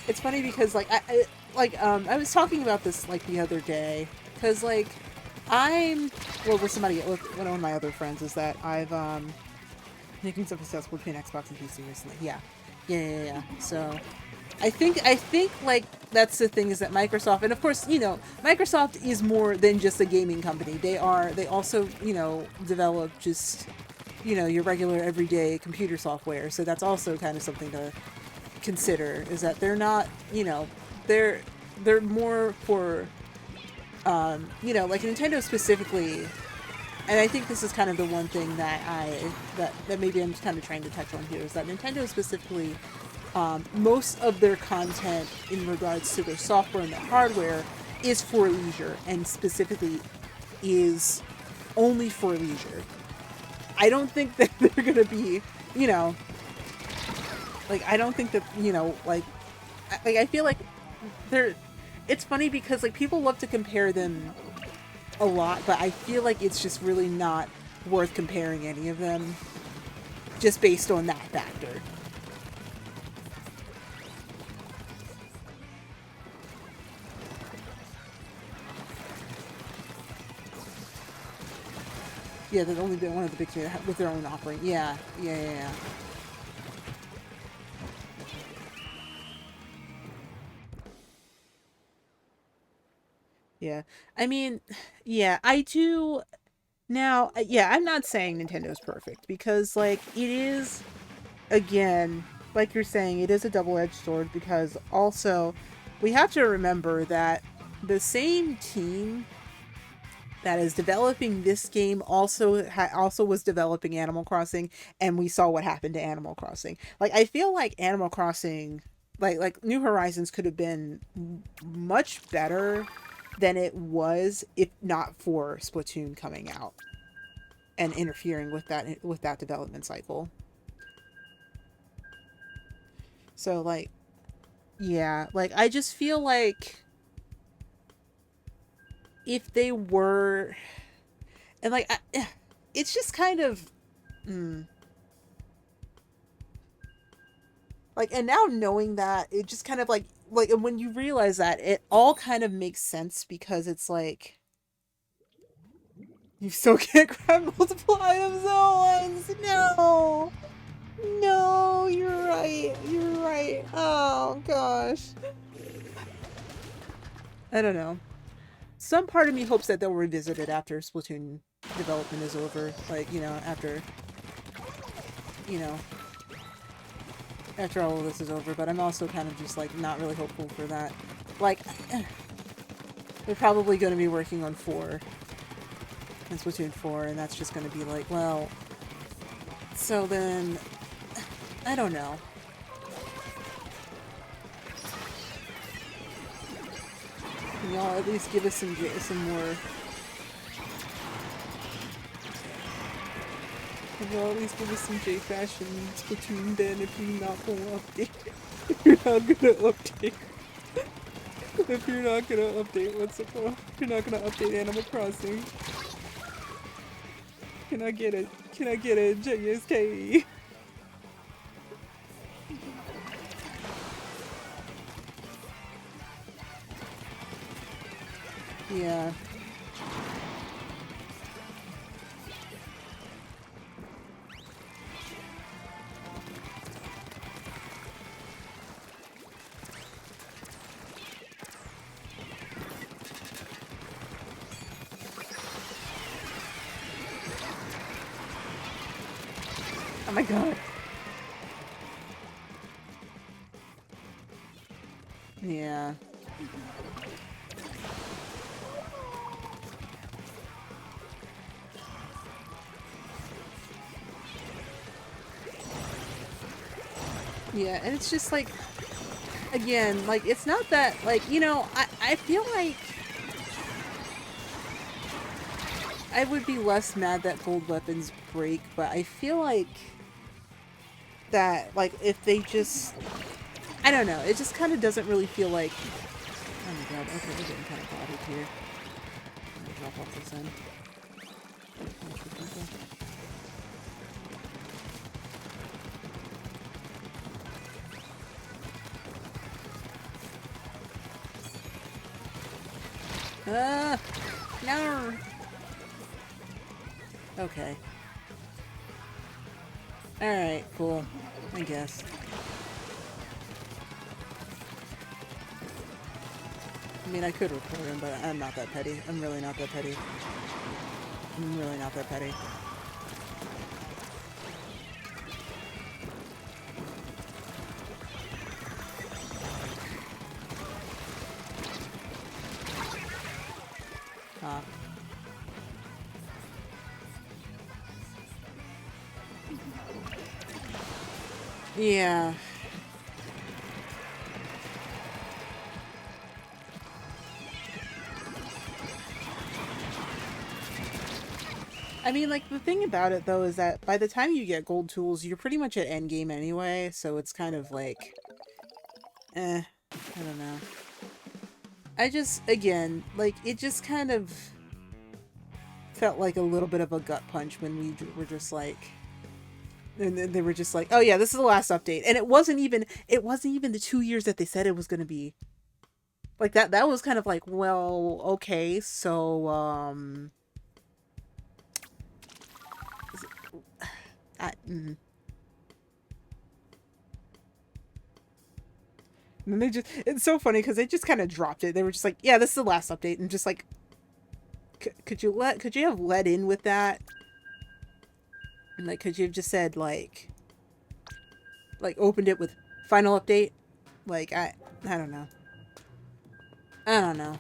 It's funny because, like, I was talking about this, like, the other day. Because, like, with one of my other friends, is that I've, making stuff accessible between Xbox and PC recently. Yeah. So, I think, like, that's the thing, is that Microsoft, and of course, you know, Microsoft is more than just a gaming company. They also, you know, develop just, you know, your regular everyday computer software. So that's also kind of something to consider, is that they're not, you know, they're more for, you know, like Nintendo specifically. And I think this is kind of the one thing that that maybe I'm just kind of trying to touch on here, is that Nintendo specifically, most of their content in regards to their software and their hardware is for leisure, and specifically is only for leisure. I don't think that they're going to be, you know, Like, I don't think that, you know, like, I feel like they're. It's funny because like people love to compare them a lot, but I feel like it's just really not worth comparing any of them just based on that factor. Yeah, they've only been one of the big two with their own offering. Yeah, yeah, yeah, yeah. Yeah. I mean, yeah, I do now. Yeah, I'm not saying Nintendo's perfect because, like, it is, again, like you're saying, it is a double edged sword because also we have to remember that the same team that is developing this game also was developing Animal Crossing, and we saw what happened to Animal Crossing. Like I feel like Animal Crossing, like New Horizons, could have been much better than it was if not for Splatoon coming out and interfering with that development cycle. So like, yeah, like I just feel like if they were, and like it's just kind of like, and now knowing that, it just kind of like and when you realize that, it all kind of makes sense because it's like you still can't grab multiple items at once. No, no, you're right, you're right. Oh gosh, I don't know. Some part of me hopes that they'll revisit it after Splatoon development is over, like, you know, you know after all of this is over, but I'm also kind of just like not really hopeful for that. Like they're probably going to be working on 4 and Splatoon 4, and that's just going to be like, well, so then I don't know. Can y'all at least give us some more? Can y'all at least give us some J-Fashion Splatoon then if you're not going to update? If you're not going to update. If you're not going to update, what's it called? You're not going to update Animal Crossing. Can I get it? Can I get a JSK? Yeah. Oh my god. Yeah. Yeah, and it's just like, again, like, it's not that, like, you know, I feel like I would be less mad that gold weapons break, but I feel like that, like, if they just, I don't know, it just kind of doesn't really feel like, oh my god, okay, we're getting kind of bodied here. I'm gonna drop off this end. No! Okay. Alright, cool. I guess. I mean, I could report him, but I'm not that petty. I'm really not that petty. I'm really not that petty. Yeah. I mean, like, the thing about it, though, is that by the time you get gold tools, you're pretty much at endgame anyway, so it's kind of like, I don't know. I just, again, like, it just kind of felt like a little bit of a gut punch when we were just like, and then they were just like, oh yeah, this is the last update. And it wasn't even the 2 years that they said it was going to be. Like, that was kind of like, well, okay, so, I, mm. And they just, it's so funny because they just kind of dropped it. They were just like, yeah, this is the last update. And just like, could you have let in with that? And like, could you have just said like opened it with final update? Like, I don't know. I don't know.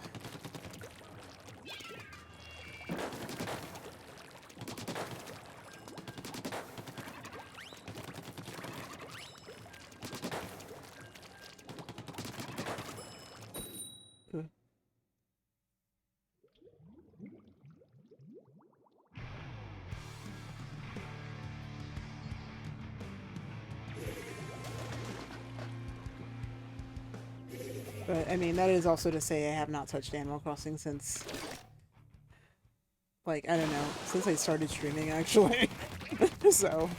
But I mean, that is also to say I have not touched Animal Crossing since, like, I don't know, since I started streaming actually. So,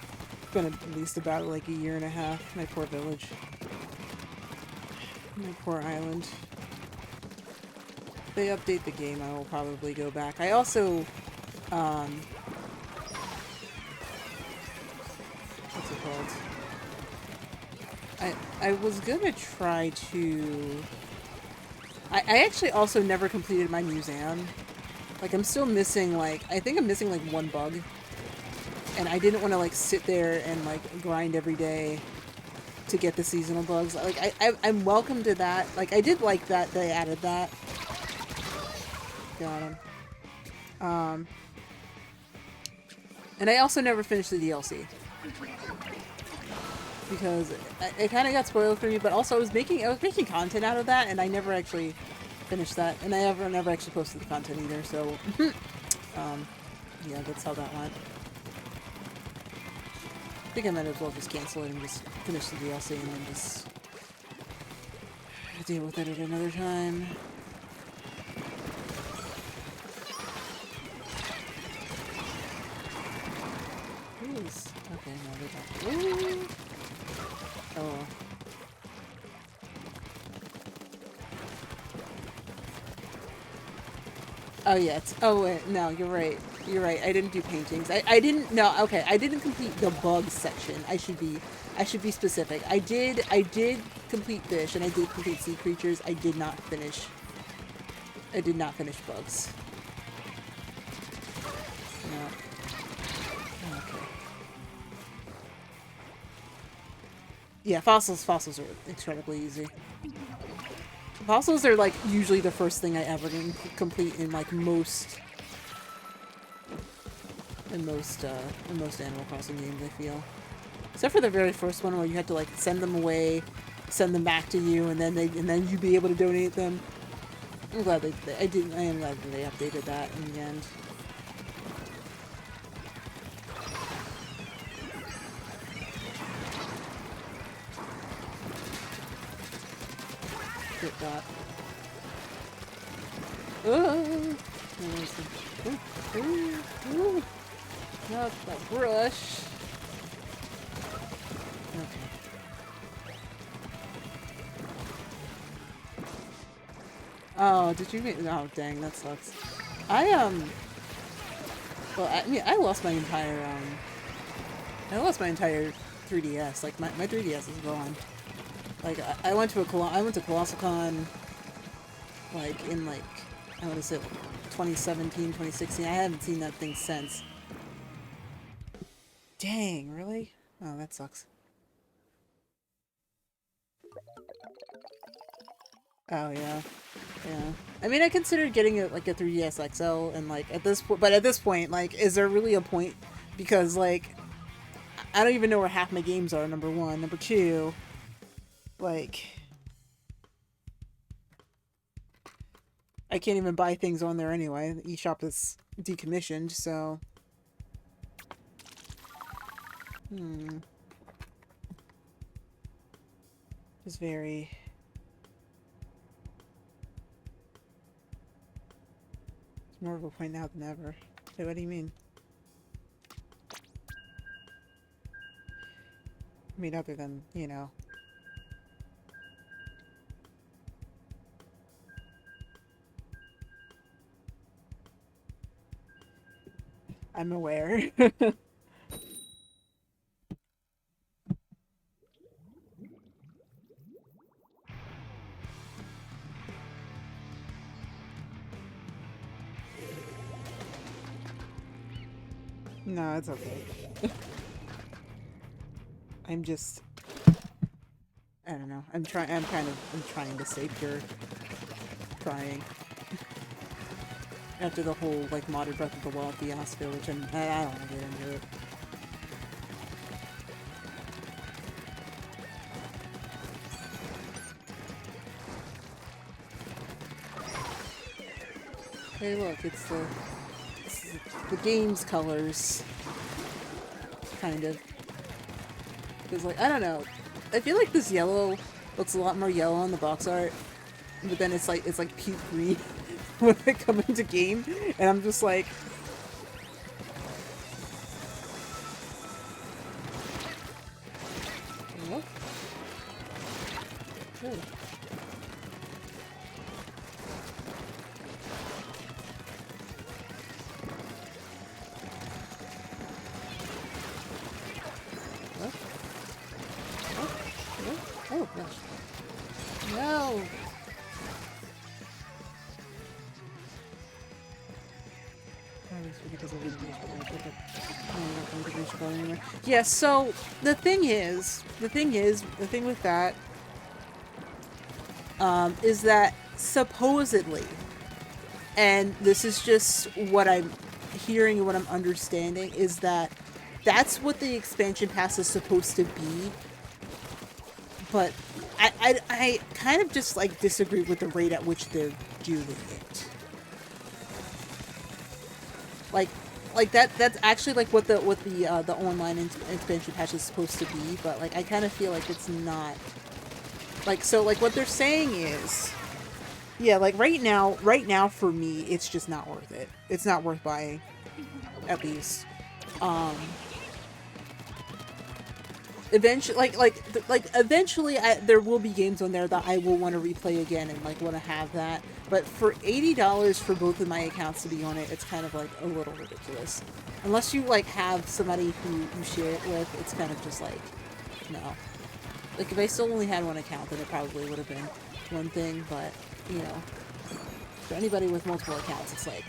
it's been at least about like a year and a half. My poor village. My poor island. If they update the game, I will probably go back. I also, what's it called? I was gonna try to... I actually also never completed my museum. Like, I'm still missing, like, I think I'm missing, like, one bug. And I didn't want to, like, sit there and, like, grind every day to get the seasonal bugs. Like, I'm welcome to that. Like, I did like that they added that. Got him. And I also never finished the DLC. Because it kind of got spoiled for me, but also I was making content out of that, and I never actually finished that, and I never actually posted the content either. So, yeah, that's how that went. I think I might as well just cancel it and just finish the DLC and then just deal with it at another time. Please. Okay, no, they're not. Ooh. Oh. Oh, yeah. Oh, wait. No, you're right. You're right. I didn't do paintings. I didn't... No, okay. I didn't complete the bug section. I should be specific. I did complete fish, and I did complete sea creatures. I did not finish bugs. No. Okay. Yeah, fossils are incredibly easy. Fossils are, like, usually the first thing I ever complete in, like, most Animal Crossing games, I feel. Except for the very first one where you had to, like, send them away, send them back to you, and then you'd be able to donate them. I am glad that they updated that in the end. Get that. Ooh, ooh. Not that brush. Okay. Oh, did you make... Oh, dang, that sucks. Well, I mean, I lost my entire 3DS. Like, my 3DS is gone. Like, I went to Colossal Con, like, in, like, I want to say, like, 2017, 2016. I haven't seen that thing since. Dang, really? Oh, that sucks. Oh, yeah. Yeah. I mean, I considered getting it, like, a 3DS XL, and, like, at this point, like, is there really a point? Because, like, I don't even know where half my games are, number one. Number two, like, I can't even buy things on there anyway. The eShop is decommissioned, so... Hmm. It's very... It's more of a point now than ever. Wait, what do you mean? I mean, other than, you know... I'm aware. No, it's okay. I'm just... I don't know. I'm trying to stay pure. Trying. After the whole, like, modern Breath of the Wild fiasco, which I don't want to get into it. Hey, look, it's the game's colors. Kind of. Because, like, I don't know. I feel like this yellow looks a lot more yellow on the box art. But then it's like puke green when I come into game. And I'm just like... What? Good. What? What? What? Oh, gosh. No! Yeah, so the thing with that is that supposedly, and this is just what I'm hearing and what I'm understanding, is that that's what the expansion pass is supposed to be. But I kind of just like disagree with the rate at which they're doing it. Like that's actually like what the online expansion patch is supposed to be, but like I kind of feel like it's not. Like, so like what they're saying is, yeah, like right now for me it's just not worth it. It's not worth buying, at least. Eventually, eventually there will be games on there that I will want to replay again and like want to have that. But for $80 for both of my accounts to be on it, it's kind of like a little ridiculous. Unless you like have somebody who you share it with, it's kind of just like, no. Like if I still only had one account, then it probably would have been one thing. But you know, for anybody with multiple accounts, it's like,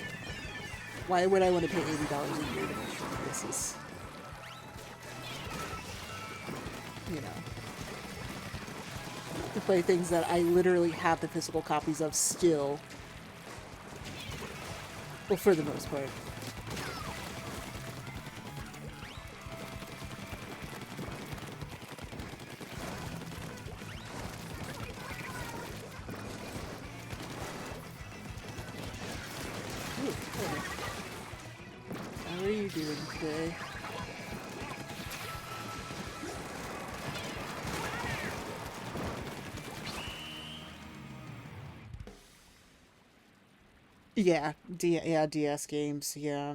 why would I want to pay $80 a year to make sure that this is, you know, to play things that I literally have the physical copies of still. Well, for the most part. Ooh, cool. How are you doing today? Yeah, DS games, yeah.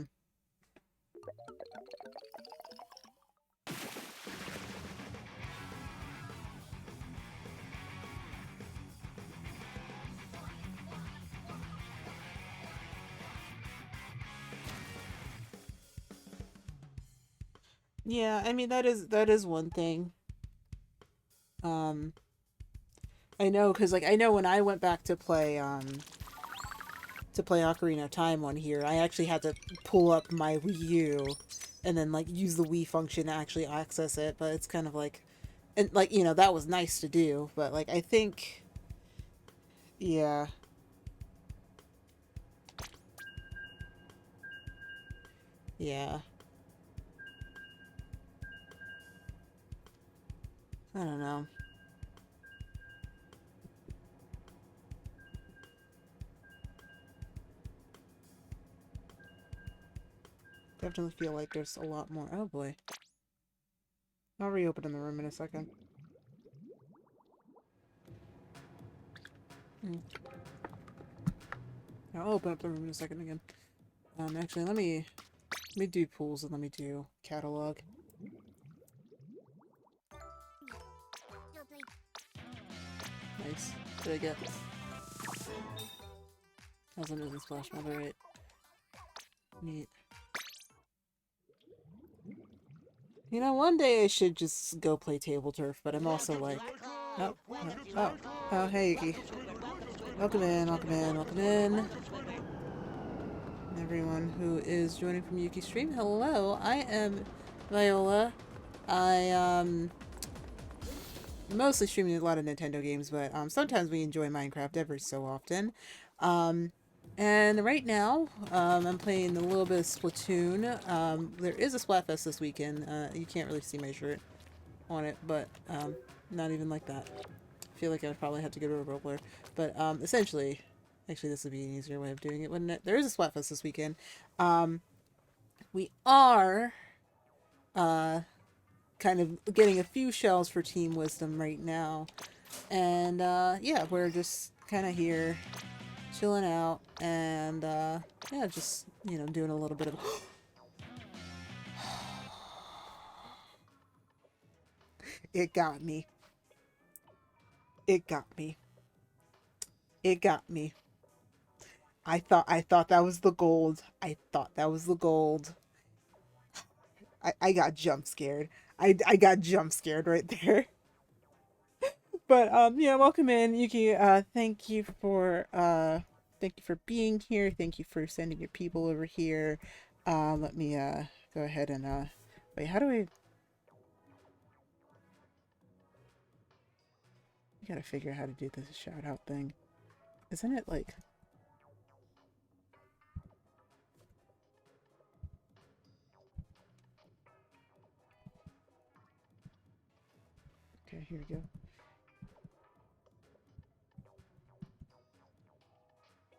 Yeah, I mean that is one thing. Um I know cuz like I know when I went back to play Ocarina of Time on here, I actually had to pull up my Wii U and then like use the Wii function to actually access it, but it's kind of like, and like, you know, that was nice to do, but like I think, yeah. Yeah. I don't know. Definitely feel like there's a lot more. Oh boy. I'll reopen the room in a second. I'll open up the room in a second again. Actually, let me do pools and let me do catalog. Nice. What did I get? That's another splash mob, right? Neat. You know, one day I should just go play table turf, but I'm also like, oh, hey Yuki. Welcome in, welcome in, welcome in. Everyone who is joining from Yuki's stream, hello, I am Viola. I, mostly streaming a lot of Nintendo games, but, sometimes we enjoy Minecraft every so often. And right now, I'm playing a little bit of Splatoon. There is a Splatfest this weekend. You can't really see my shirt on it, but, not even like that. I feel like I would probably have to go to a roleplayer. But, essentially, actually this would be an easier way of doing it, wouldn't it? There is a Splatfest this weekend. We are, kind of getting a few shells for Team Wisdom right now. And, yeah, we're just kind of here, chilling out, and, yeah, just, you know, doing a little bit of... It got me. It got me. It got me. I thought that was the gold. I thought that was the gold. I got jump scared. I got jump scared right there. But yeah, welcome in, Yuki. Thank you for being here. Thank you for sending your people over here. Let me go ahead and wait, how do I... I gotta figure out how to do this shout out thing. Isn't it like... Okay, here we go.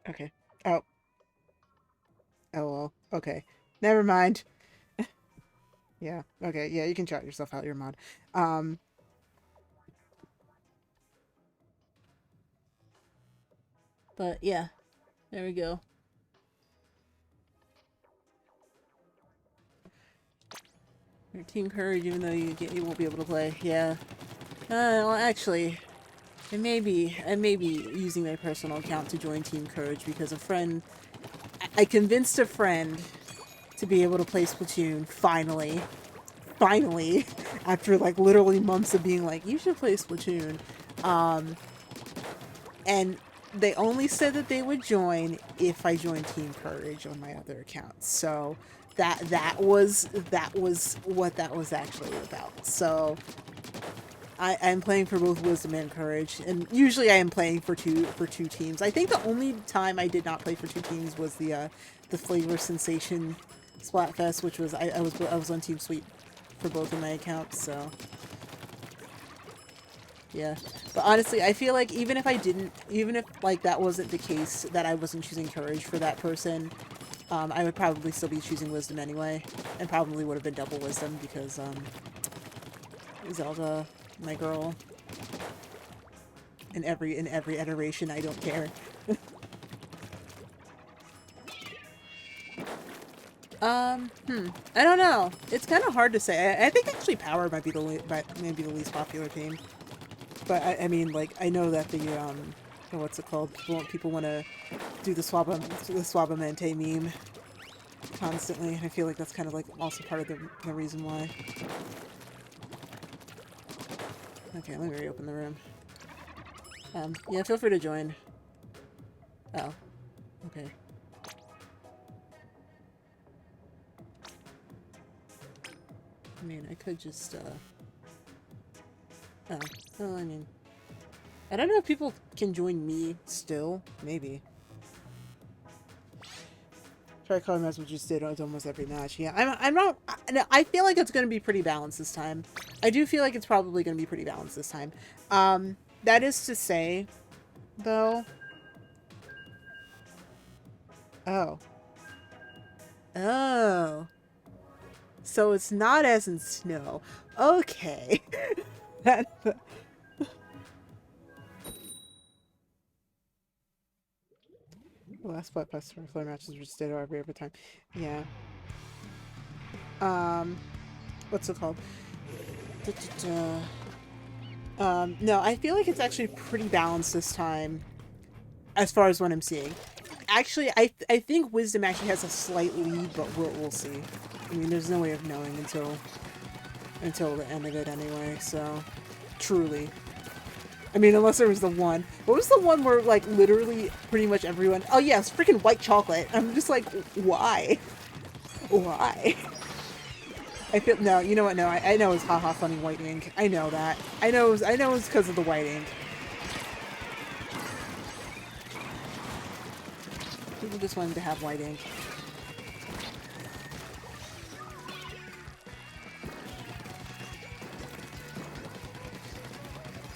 Okay. Oh. Oh well. Okay. Never mind. Yeah. Okay. Yeah, you can shout yourself out, your mod. But yeah. There we go. Your Team Courage, even though you won't be able to play. Yeah. Well, actually, I may be using my personal account to join Team Courage because a friend... I convinced a friend to be able to play Splatoon, finally. Finally. After, like, literally months of being like, you should play Splatoon. And they only said that they would join if I joined Team Courage on my other accounts. So that was what that was actually about. So I'm playing for both Wisdom and Courage, and usually I am playing for two teams. I think the only time I did not play for two teams was the Flavor Sensation Splatfest, which was I was on Team Sweet for both of my accounts. So yeah, but honestly, I feel like even if like that wasn't the case, that I wasn't choosing Courage for that person, I would probably still be choosing Wisdom anyway, and probably would have been double Wisdom because Zelda, my girl. In every iteration, I don't care. I don't know. It's kind of hard to say. I think actually Power might be the least popular team. But I mean, like, I know that the what's it called? People want to do the Swabamente meme constantly. I feel like that's kind of like also part of the reason why. Okay, let me reopen the room. Yeah, feel free to join. Oh, okay. I mean, I could just, oh, well, I mean, I don't know if people can join me still. Maybe. Try calling as we just did almost every match. Yeah, I'm not, I feel like it's going to be pretty balanced this time. I do feel like it's probably going to be pretty balanced this time. That is to say, though. Oh. Oh. So it's not as in snow. Okay. that The last Splatfest floor matches were just did every time. Yeah. What's it called? No, I feel like it's actually pretty balanced this time, as far as what I'm seeing. Actually, I think Wisdom actually has a slight lead, but we'll see. I mean, there's no way of knowing until the end of it anyway. So, truly. I mean, unless there was the one. What was the one where, like, literally pretty much everyone... Oh, yeah, it's freaking white chocolate. I'm just like, why? Why? I feel... No, you know what? No, I know it's haha funny white ink. I know that. I know it's because of the white ink. People just wanted to have white ink.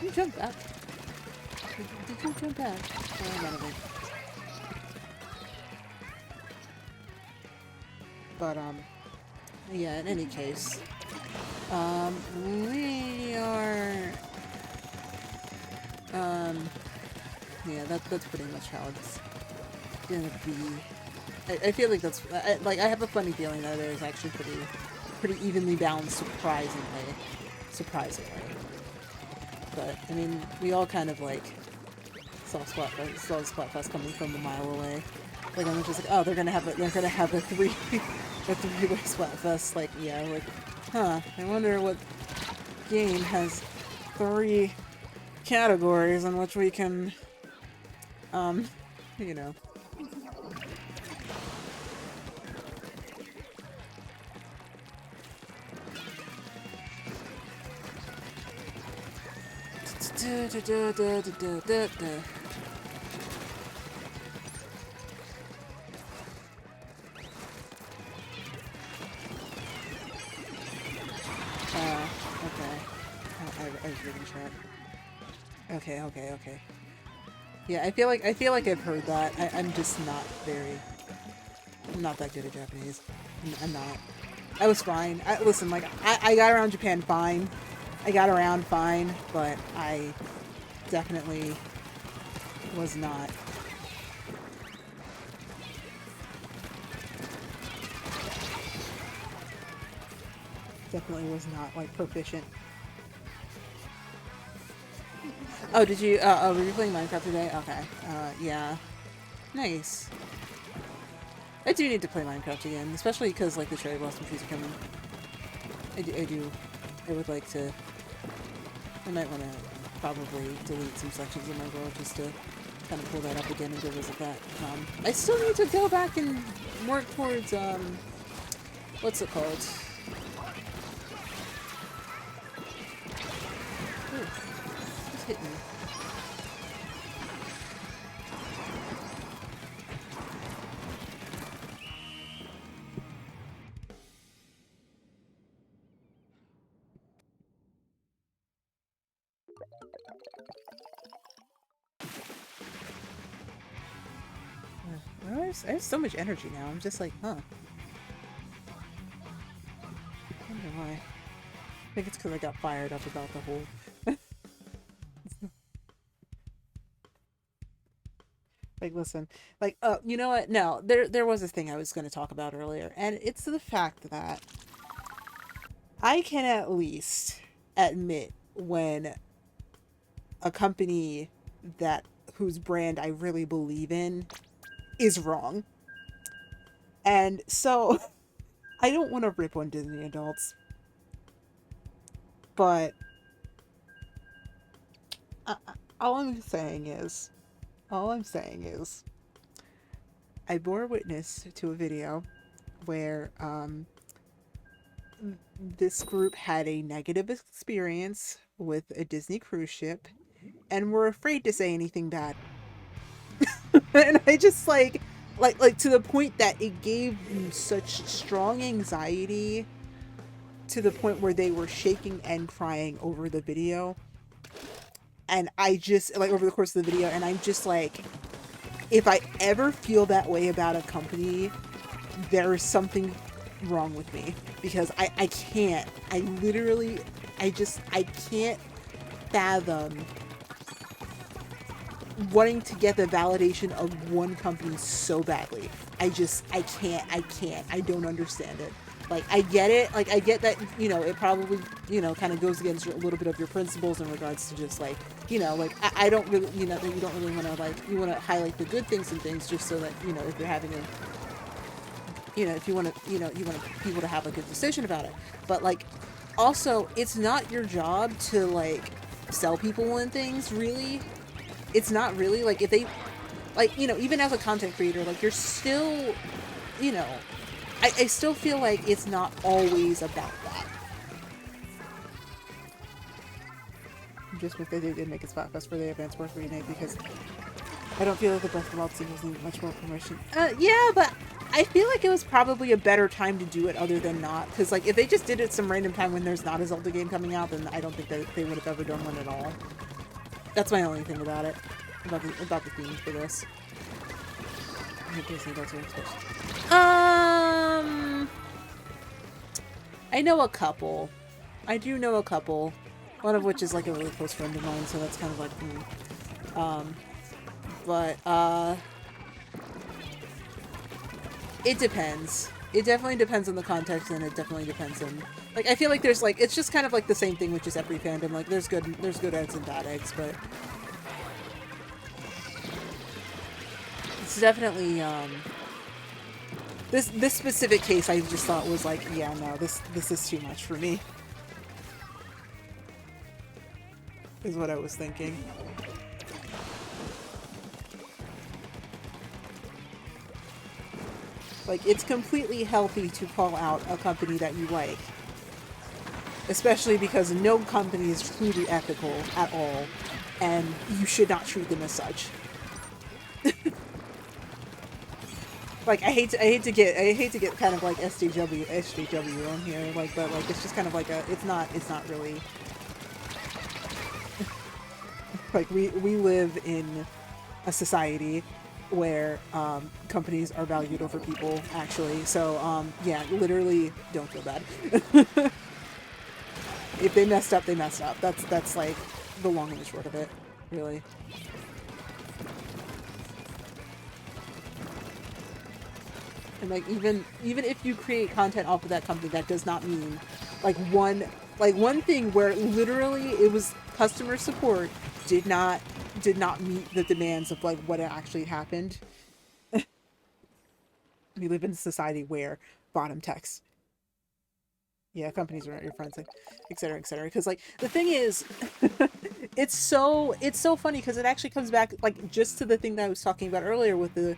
You jumped back. Did you jump back? Oh, none of it. But, yeah, in any case, we are, yeah, that's pretty much how it's gonna be. I feel like that's, I have a funny feeling that it is actually pretty evenly balanced, surprisingly. But, I mean, we all kind of, like, saw Splatfest coming from a mile away. Like, I'm just like, oh, they're gonna have a three-way Splatfest. Like, yeah, like, huh, I wonder what game has 3 categories in which we can, you know. Okay. I was reading chat. Okay. Yeah, I feel like I've heard that. I'm just not I'm not that good at Japanese. I'm not. I was fine. Listen, like, I got around Japan fine. I got around fine, but I definitely was not. Definitely was not, like, proficient. Oh, did you, were you playing Minecraft today? Okay. Yeah. Nice. I do need to play Minecraft again, especially because, like, the cherry blossom trees are coming. I would like to... I might want to probably delete some sections of my world just to kind of pull that up again and go visit that. I still need to go back and work towards, what's it called? Ooh, just hit me. I have so much energy now. I'm just like, huh. I wonder why. I think it's because I got fired up about the whole... Like, listen. Like, you know what? No, there was a thing I was going to talk about earlier. And it's the fact that I can at least admit when a company whose brand I really believe in is wrong. And so I don't want to rip on Disney adults, but all I'm saying is I bore witness to a video where this group had a negative experience with a Disney cruise ship and were afraid to say anything bad. And I just like to the point that it gave them such strong anxiety to the point where they were shaking and crying over the video. And I just, like, over the course of the video, and I'm just like, if I ever feel that way about a company, there is something wrong with me, because I can't. I literally, I can't fathom wanting to get the validation of one company so badly. I don't understand it. Like, I get it. Like, I get that, you know, it probably, you know, kind of goes against a little bit of your principles in regards to just, like, you know, like, I don't really, you know, you don't really want to, like, you want to highlight the good things and things just so that, you know, if you're having a, you know, if you want to, you know, you want people to have a good decision about it. But, like, also, it's not your job to, like, sell people and things, really. It's not really. Like, if they, like, you know, even as a content creator, like, you're still, you know, I still feel like it's not always about that. Just wish they did make a Splatfest for the Advanced Wars remake, because I don't feel like the Breath of the Wild sequels need much more promotion. Yeah, but I feel like it was probably a better time to do it other than not. Because, like, if they just did it some random time when there's not a Zelda game coming out, then I don't think that they would have ever done one at all. That's my only thing about it. About the theme for this. I know a couple. I do know a couple. One of which is, like, a really close friend of mine, so that's kind of like, but, it depends. It definitely depends on the context, and it definitely depends on, like, I feel like there's, like, it's just kind of like the same thing with just every fandom. Like, there's good eggs and bad eggs, but it's definitely, this specific case I just thought was like, yeah, no, this is too much for me. Is what I was thinking. Like, it's completely healthy to call out a company that you like. Especially because no company is truly ethical at all, and you should not treat them as such. Like, I hate to get kind of like SJW on here, like, but like, it's just kind of like it's not really, like, we live in a society where companies are valued over people, actually. So yeah, literally, don't feel bad. If they messed up, they messed up. That's like the long and the short of it, really. And, like, even if you create content off of that company, that does not mean, like, one thing where literally it was customer support did not meet the demands of, like, what actually happened. We live in a society where bottom text, yeah, companies are not your friends, like, et cetera, et cetera. Because, like, the thing is, it's so funny, because it actually comes back, like, just to the thing that I was talking about earlier with the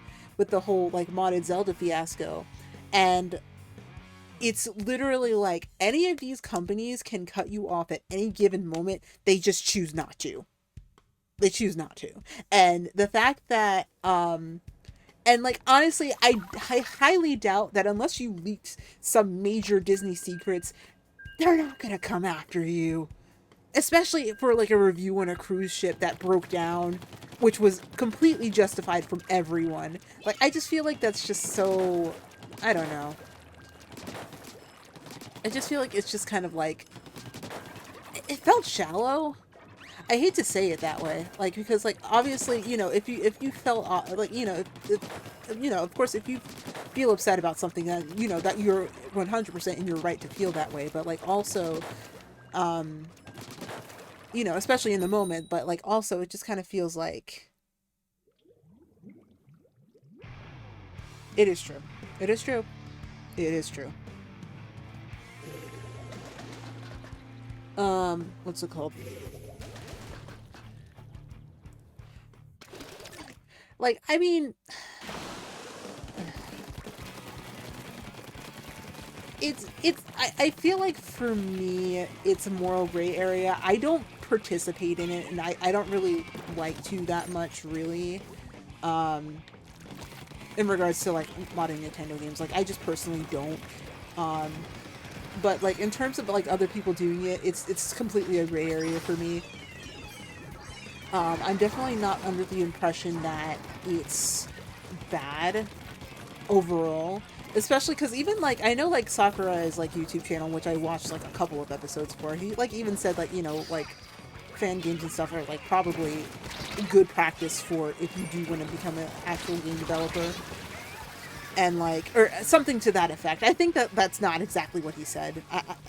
whole, like, modded Zelda fiasco. And it's literally like, any of these companies can cut you off at any given moment. They just choose not to. They choose not to. And the fact that, and, like, honestly, I highly doubt that unless you leaked some major Disney secrets, they're not gonna come after you. Especially for, like, a review on a cruise ship that broke down, which was completely justified from everyone. Like, I just feel like that's just so, I don't know. I just feel like it's just kind of like, it felt shallow. I hate to say it that way, like, because, like, obviously, you know, if you felt, like, you know, if you know, of course, if you feel upset about something, that, you know, that you're 100% in your right to feel that way, but, like, also, you know, especially in the moment, but, like, also, it just kind of feels like, it is true. It is true. It is true. What's it called? Like, I mean, I feel like for me, it's a moral gray area. I don't participate in it, and I don't really like to that much, really. In regards to, like, modding Nintendo games, like, I just personally don't. But, like, in terms of, like, other people doing it, it's completely a gray area for me. I'm definitely not under the impression that it's bad. overall. Especially because even like I know like Sakurai's like YouTube channel, which I watched like a couple of episodes for. He like even said like like fan games and stuff are like probably good practice for if you do want to become an actual game developer, and like or something to that effect. I think that that's not exactly what he said.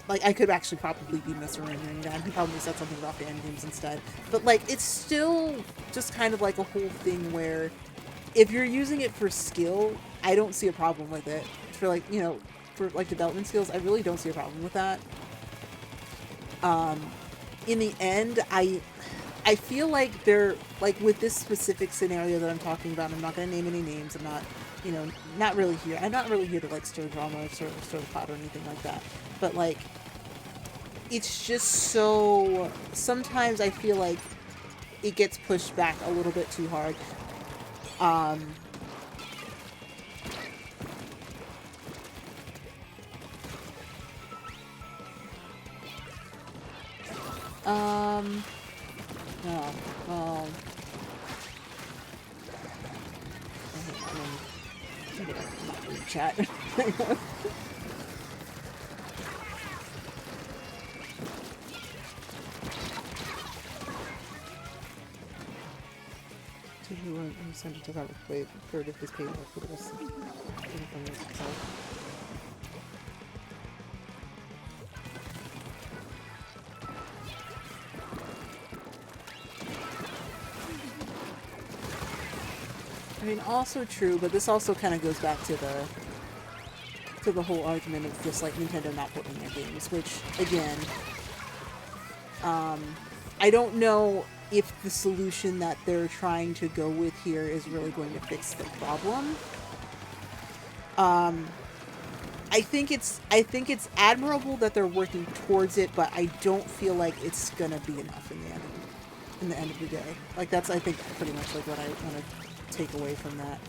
I could actually probably be misremembering that. He probably said something about fan games instead. But like it's still just kind of like a whole thing where if you're using it for skill, I don't see a problem with it. For like, for like development skills, I really don't see a problem with that. In the end, I feel like they're like with this specific scenario that I'm talking about. I'm not going to name any names. I'm not, not really here. I'm not really here to like stir drama or stir the pot or anything like that. But like, it's just so. Sometimes I feel like it gets pushed back a little bit too hard. No, well, not read chat. You send it to that with third of this payment for the rest of the I mean, also true, but this also kind of goes back to the whole argument of just like Nintendo not putting their games, which again, I don't know if the solution that they're trying to go with here is really going to fix the problem. I think it's admirable that they're working towards it, but I don't feel like it's gonna be enough in the end of the day. Like that's I think pretty much like what I want to take away from that.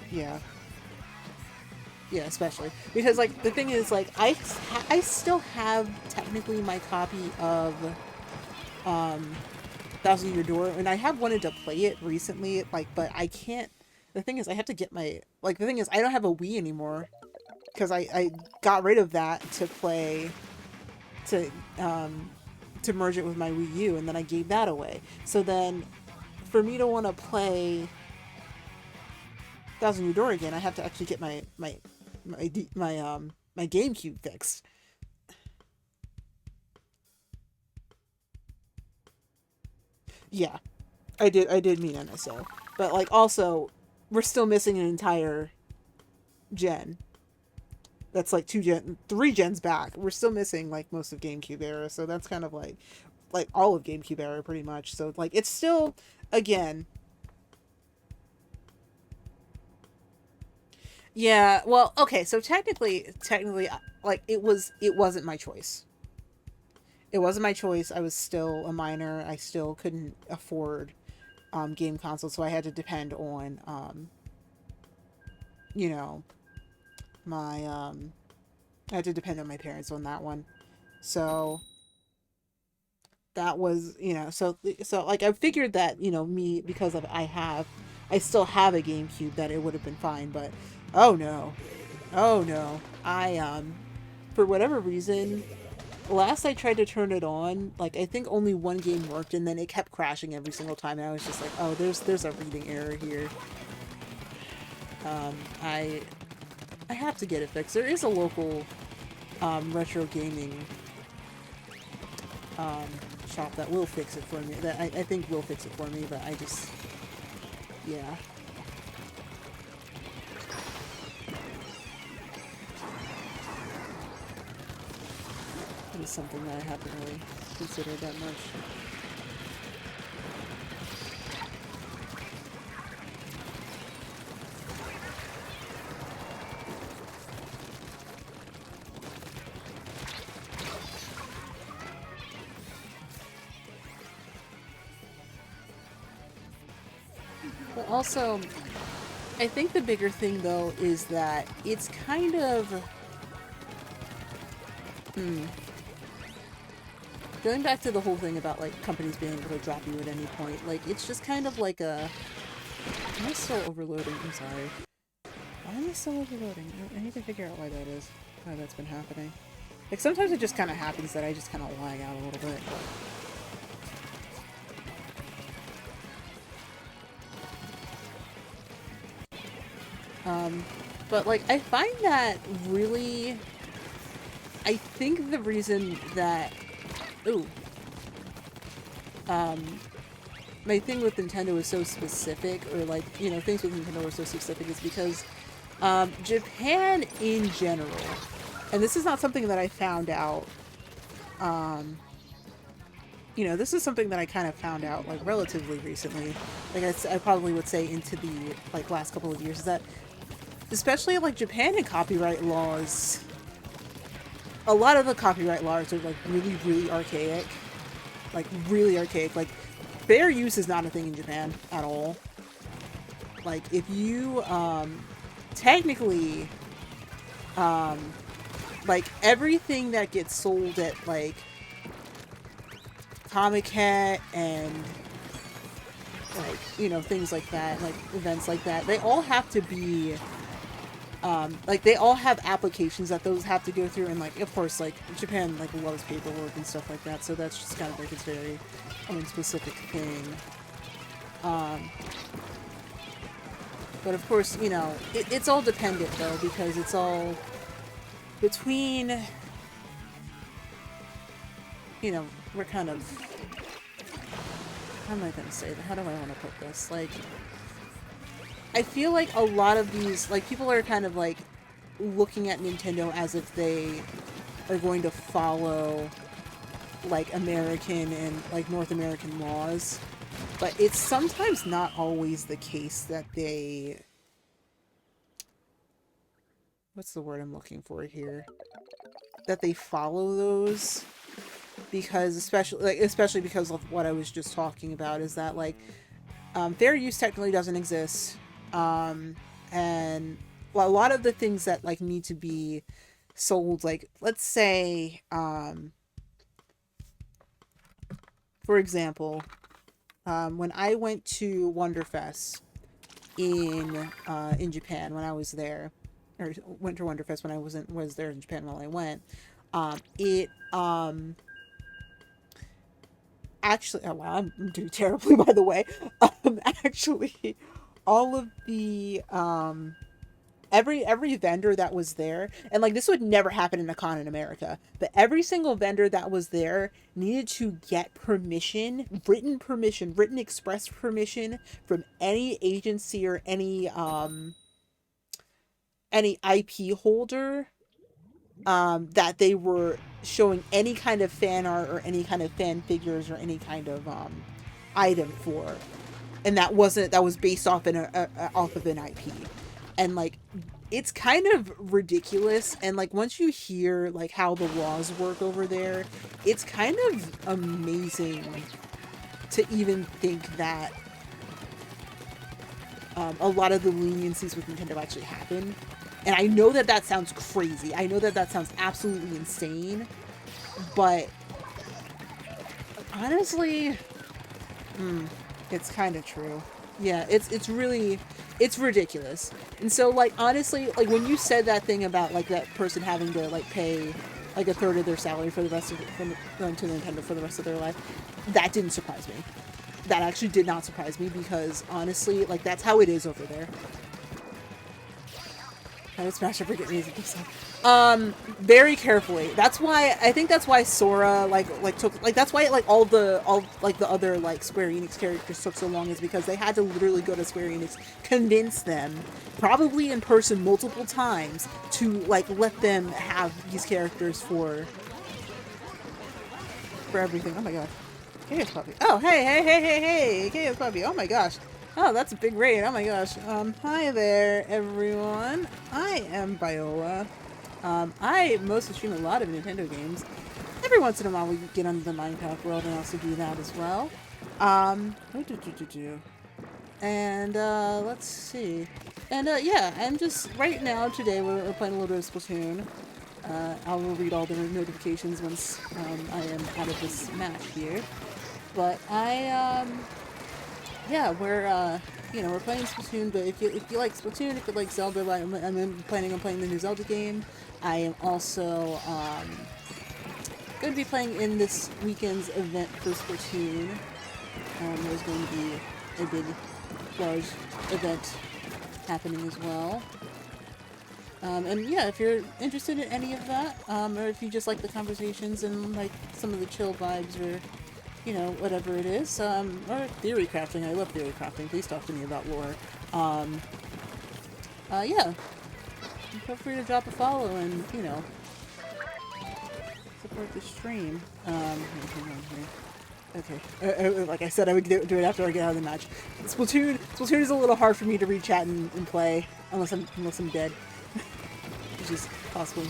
Yeah. Yeah, especially because like the thing is like I still have technically my copy of Thousand Year Door, and I have wanted to play it recently, like, but I can't. The thing is, I have to get my the thing is, I don't have a Wii anymore because I got rid of that to play to merge it with my Wii U, and then I gave that away. So then, for me to want to play Thousand Year Door again, I have to actually get my GameCube fixed. Yeah, I did mean NSO, but like also, we're still missing an entire gen. That's like 3 gens back. We're still missing like most of GameCube era, so that's kind of like all of GameCube era pretty much. So like it's still again. Yeah, well, okay, so technically like it wasn't my choice. It wasn't my choice. I was still a minor. I still couldn't afford game consoles, so I had to depend on you know, my I had to depend on my parents on that one. So that was, so like I figured that, me because of I still have a GameCube that it would have been fine, but oh no. Oh no. I for whatever reason, last I tried to turn it on, like I think only one game worked and then it kept crashing every single time and I was just like, "Oh, there's a reading error here." I have to get it fixed. There is a local retro gaming um, shop that will fix it for me. That I think will fix it for me, but I just, yeah. It is something that I haven't really considered that much. But also, I think the bigger thing though is that it's kind of going back to the whole thing about like companies being able to drop you at any point. Like it's just kind of like a Am I still overloading? I'm sorry. Why am I still overloading? I need to figure out why that is. Why that's been happening. Like, sometimes it just kind of happens that I just kind of lag out a little bit. But like, I find that really... I think the reason that... Ooh. My thing with Nintendo is so specific, or like, you know, things with Nintendo are so specific is because Japan in general, and this is not something that I found out, you know, this is something that I kind of found out like relatively recently, like I probably would say into the like last couple of years, is that especially like Japan and copyright laws, a lot of the copyright laws are like really, really archaic, like really archaic, like fair use is not a thing in Japan at all. Like, if you, technically, like, everything that gets sold at, like, Comic-Con and, like, you know, things like that, like, events like that, they all have to be, like, they all have applications that those have to go through, and, like, of course, like, Japan, like, loves paperwork and stuff like that, so that's just kind of, like, its very own specific thing. But of course, you know, it's all dependent, though, because it's all between, you know, we're kind of, how am I going to say that? How do I want to put this? Like, I feel like a lot of these, like, people are kind of, like, looking at Nintendo as if they are going to follow, like, American and, like, North American laws. But it's sometimes not always the case that they... What's the word I'm looking for here? That they follow those. Because especially because of what I was just talking about, is that, like, fair use technically doesn't exist. And a lot of the things that, like, need to be sold, like, let's say, for example... when I went to Wonderfest in Japan when I was there, or Winter Wonderfest when I was there in Japan while I went, actually, oh wow, I'm doing terribly, by the way. Actually, all of the every vendor that was there, and like this would never happen in a con in America, but every single vendor that was there needed to get permission, written express permission from any agency or any IP holder that they were showing any kind of fan art or any kind of fan figures or any kind of item for, and that was based off off of an IP. And like, it's kind of ridiculous, and like once you hear like how the laws work over there, it's kind of amazing to even think that a lot of the leniencies with Nintendo actually happen. And I know that that sounds crazy, I know that that sounds absolutely insane, but honestly, it's kind of true. Yeah, it's really, it's ridiculous. And so, like, honestly, like, when you said that thing about, like, that person having to, like, pay, like, a third of their salary for the rest of going to Nintendo for the rest of their life, that didn't surprise me. That actually did not surprise me, because, honestly, like, that's how it is over there. I would smash every music very carefully. That's why, I think that's why Sora, took, that's why, all the other, Square Enix characters took so long, is because they had to literally go to Square Enix, convince them, probably in person multiple times, to, let them have these characters for everything. Oh my god. Chaos Puppy. Oh, hey, Chaos Puppy. Oh my gosh. Oh, that's a big raid. Oh my gosh. Hi there, everyone. I am Viola. I mostly stream a lot of Nintendo games. Every once in a while we get into the Minecraft world and also do that as well. And, let's see. And, yeah, I'm just, right now, today, we're playing a little bit of Splatoon. I will read all the notifications once, I am out of this match here. But yeah, we're you know, we're playing Splatoon, but if you like Splatoon, if you like Zelda, I'm planning on playing the new Zelda game. I am also going to be playing in this weekend's event for Splatoon. There's going to be a big, large event happening as well. And yeah, if you're interested in any of that, or if you just like the conversations and like some of the chill vibes, or you know, whatever it is, or theory crafting. I love theory crafting. Please talk to me about lore. Yeah, feel free to drop a follow and you know support the stream. Hang on here. Okay. Like I said, I would do it after I get out of the match. Splatoon is a little hard for me to read chat and play unless I'm dead, which is possible.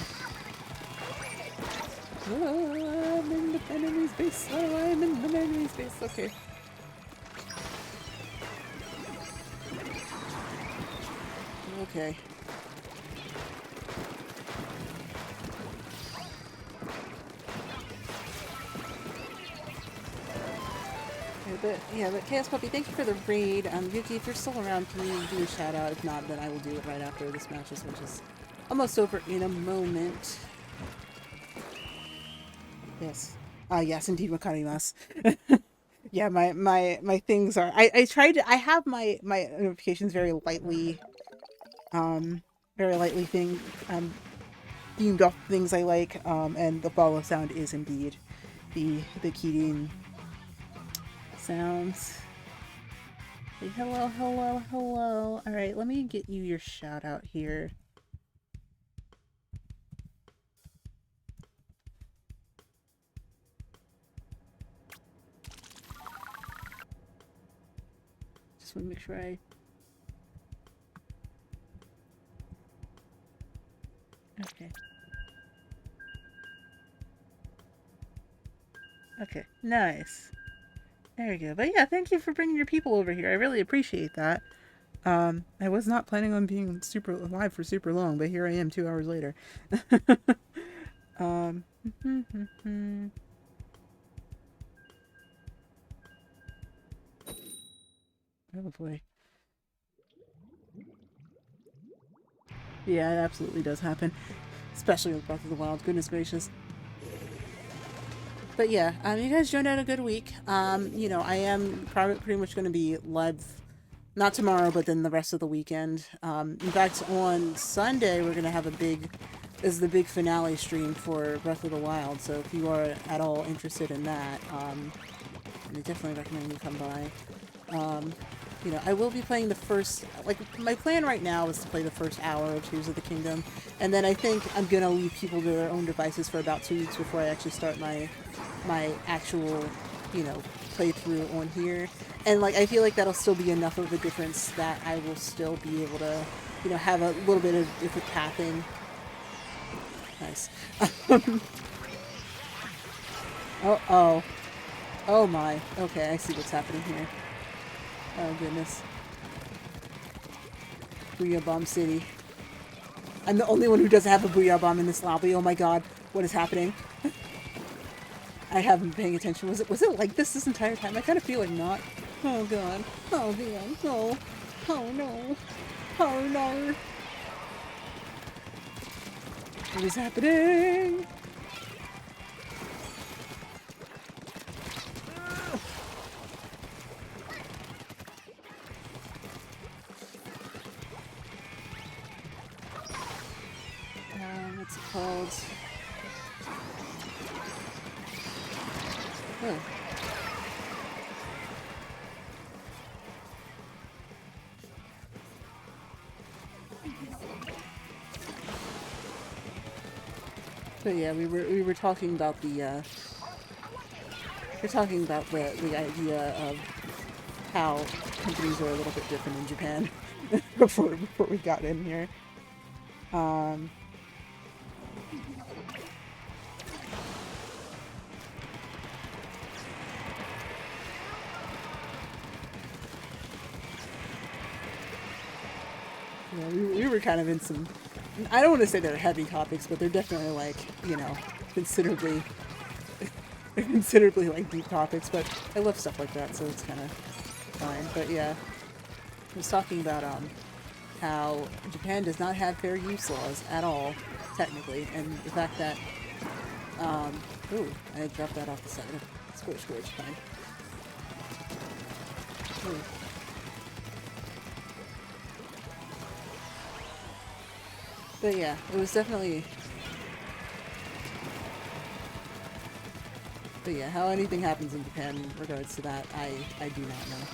Oh, I'm in the enemy's base. Oh, I'm in the enemy's base. Okay. Okay. But Chaos Puppy, thank you for the raid. Yuki, if you're still around, can you do a shout out? If not, then I will do it right after this match, which is almost over in a moment. Yes. Yes, indeed, wakarimasu. Yeah, my things are. I tried to. I have my notifications very lightly themed off things I like. And the follow sound is indeed the Kirin sounds. Hey, hello. All right, let me get you your shout out here. Just want to make sure I. Okay. Okay, nice. There we go. But yeah, thank you for bringing your people over here. I really appreciate that. I was not planning on being super live for super long, but here I am 2 hours later. Oh boy. Yeah, it absolutely does happen. Especially with Breath of the Wild. Goodness gracious. But yeah, you guys joined out a good week. You know, I am pretty much going to be live, not tomorrow, but then the rest of the weekend. In fact, on Sunday, we're going to have is the big finale stream for Breath of the Wild. So if you are at all interested in that, I definitely recommend you come by. You know, I will be playing the first, like, my plan right now is to play the first hour of Tears of the Kingdom, and then I think I'm gonna leave people to their own devices for about 2 weeks before I actually start my actual, you know, playthrough on here. And, like, I feel like that'll still be enough of a difference that I will still be able to, you know, have a little bit of different pathing. Nice. Oh. Oh my. Okay, I see what's happening here. Oh goodness. Booyah Bomb City. I'm the only one who doesn't have a Booyah Bomb in this lobby. Oh my god. What is happening? I haven't been paying attention. Was it like this entire time? I kind of feel like not. Oh god. Oh god. No. Oh no. Oh no. What is happening? What's it called? Oh. But yeah, we were talking about the idea of how companies are a little bit different in Japan before we got in here. Yeah, we were kind of in some, I don't want to say they're heavy topics, but they're definitely like, you know, considerably like deep topics, but I love stuff like that, so it's kind of fine. But yeah. was talking about how Japan does not have fair use laws at all, technically, and the fact that ooh, I dropped that off the side. Squish, squish, fine. Ooh. But yeah, it was definitely. But yeah, how anything happens in Japan in regards to that, I do not know.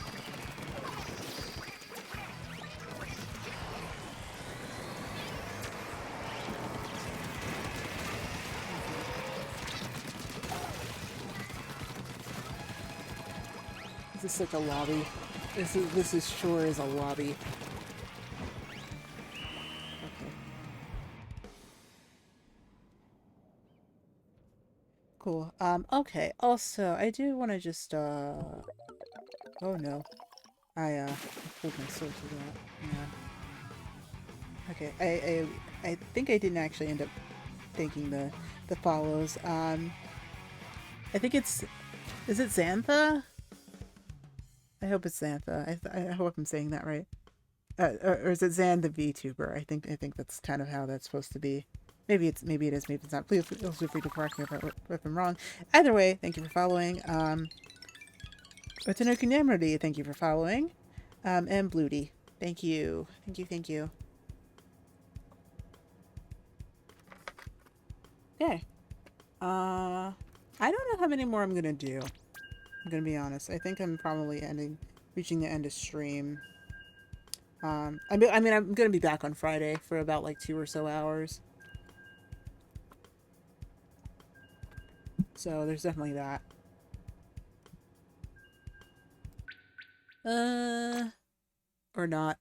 This is such a lobby. This is sure is a lobby. Okay. Cool. Okay. Also, I do want to just, oh no. I pulled my sword to that. Yeah. Okay. I think I didn't actually end up thanking the follows. I think it's, is it Xantha? I hope it's Xantha. I hope I'm saying that right. Or is it Zan the VTuber? I think that's kind of how that's supposed to be. Maybe it is, maybe it's not. Please feel free to correct me if I'm wrong. Either way, thank you for following. Otano Kunyamurdi, thank you for following. And Bluedy, thank you. Thank you. Okay. I don't know how many more I'm gonna do. I'm gonna be honest. I think I'm probably reaching the end of stream. I mean, I'm gonna be back on Friday for about like 2 or so hours. So there's definitely that. Or not.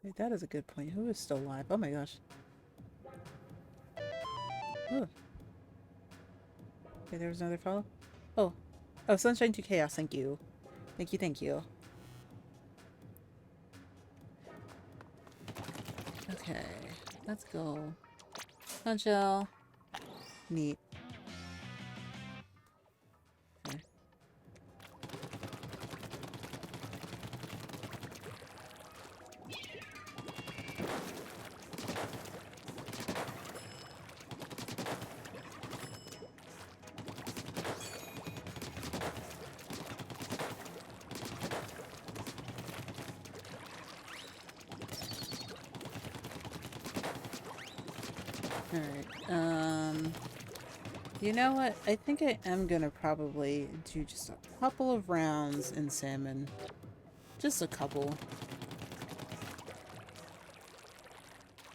Wait, that is a good point. Who is still alive? Oh my gosh. Ooh. Okay, there was another follow. Oh. Oh, Sunshine to Chaos, thank you. Thank you. Okay. Let's go. Sunshell. Neat. Okay. Alright, you know what? I think I am gonna probably do just a couple of rounds in Salmon. Just a couple.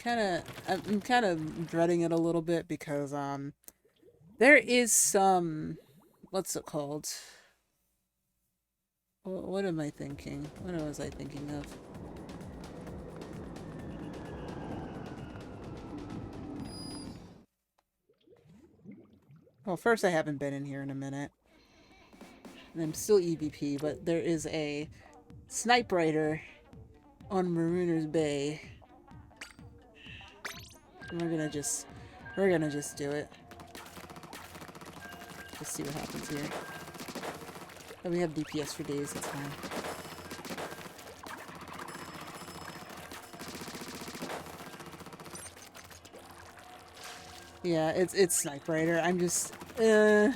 I'm kinda dreading it a little bit because, there is some, what's it called? What am I thinking? What was I thinking of? Well, first I haven't been in here in a minute. And I'm still EVP, but there is a snipe rider on Marooner's Bay. And we're gonna just do it. Just see what happens here. But we have DPS for days, it's fine. Yeah, it's Snipe Rider. I'm just I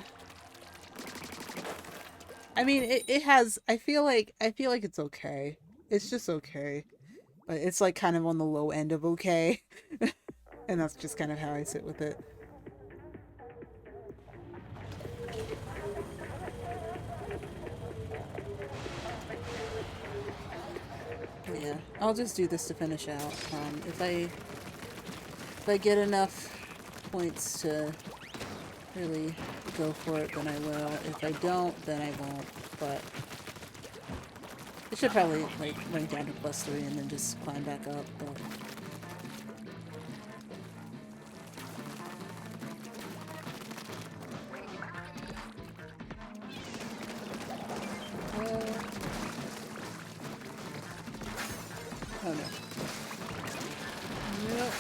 mean it has I feel like it's okay. It's just okay. But it's like kind of on the low end of okay. And that's just kind of how I sit with it. Yeah, I'll just do this to finish out. If I get enough points to really go for it, then I will. If I don't, then I won't. But I should probably like rank down to +3 and then just climb back up. But oh no. Yep.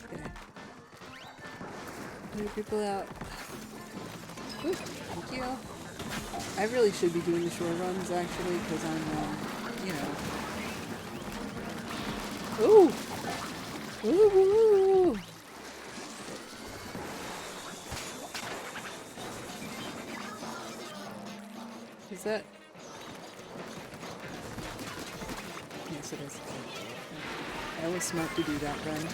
Okay. Move people out. Ooh, thank you. I really should be doing the short runs, actually, because I'm, you know. Ooh! Ooh, ooh, ooh. Is that... Yes, it is. I was smart to do that run.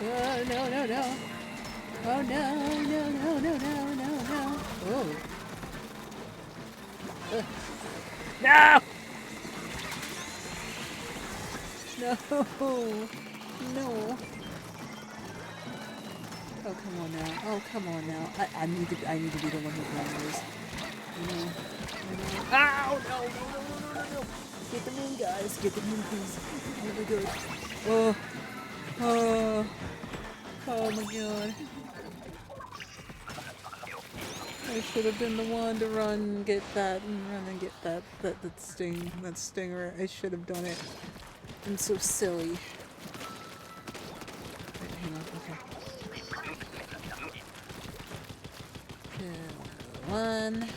Oh, no, no, no. Oh, no, no, no, no, no, no, no. Oh. No! No! No! Oh, come on now. Oh, come on now. I need to be the one who wanders. Ow! No, no, no, no, no, no! Get them in, guys. Get them in, please. Oh my god. Oh. Oh. Oh my god. I should have been the one to run and get that that stinger. I should have done it. I'm so silly. Wait, hang on, okay. One.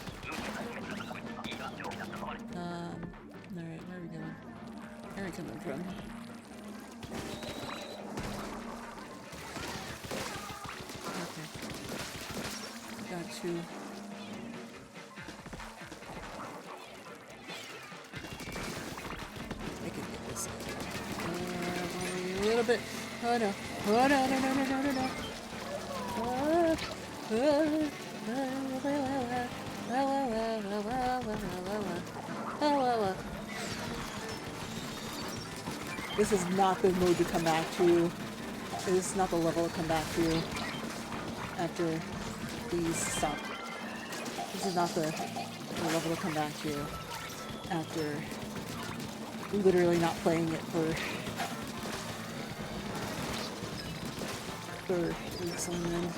Alright, where are we going? Where are we coming from? Okay. Got you. I can get this. A little bit. Oh no. Oh no, no, no, no, no, no, no. This is not the mode to come back to. This is not the level to come back to after these stop. This is not the level to come back to after literally not playing it for weeks on end.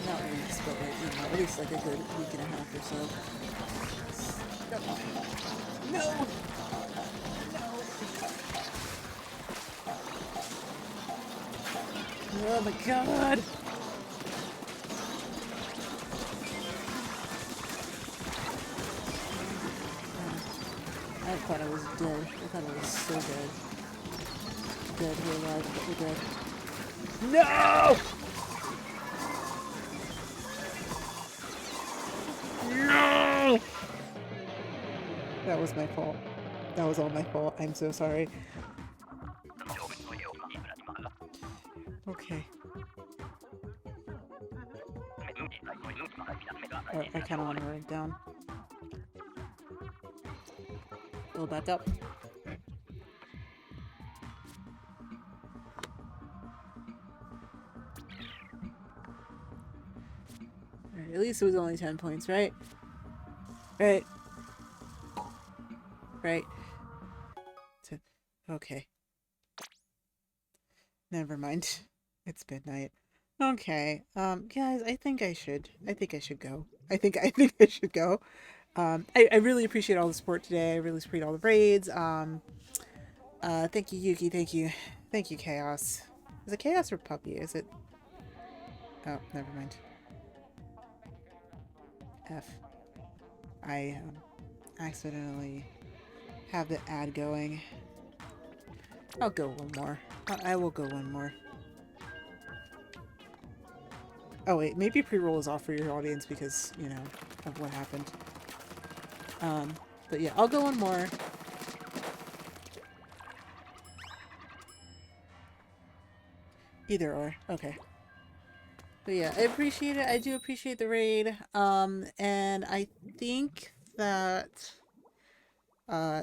Not weeks, but like, you know, at least like a good week and a half or so. No! Oh my god! I thought I was dead. I thought I was so dead. Dead, we're alive, but we're dead. No! No! That was my fault. That was all my fault. I'm so sorry. Okay. I kind of want to write it down. Go back up. Alright, at least it was only 10 points, right? Right. Right. Okay. Never mind. It's midnight. Okay. Guys, I think I should go. I think I should go. I really appreciate all the support today. I really appreciate all the raids. Thank you, Yuki. Thank you, Chaos. Is it Chaos or Puppy? Is it? Oh, never mind. F. I accidentally have the ad going. I'll go one more. I will go one more. Oh wait, maybe pre-roll is off for your audience because, you know, of what happened. But yeah, I'll go one more. Either or. Okay. But yeah, I appreciate it. I do appreciate the raid. And I think that,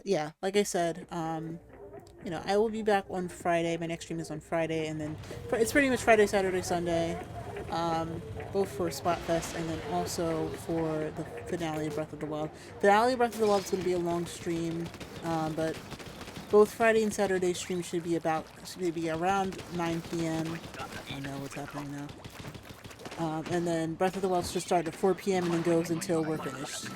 yeah, like I said, you know, I will be back on Friday. My next stream is on Friday, and then it's pretty much Friday, Saturday, Sunday. Both for Splatfest and then also for the finale of Breath of the Wild. Finale of Breath of the Wild is going to be a long stream, but both Friday and Saturday streams should be around 9 p.m. I know what's happening now. And then Breath of the Wild should start at 4 p.m. and then goes until we're finished.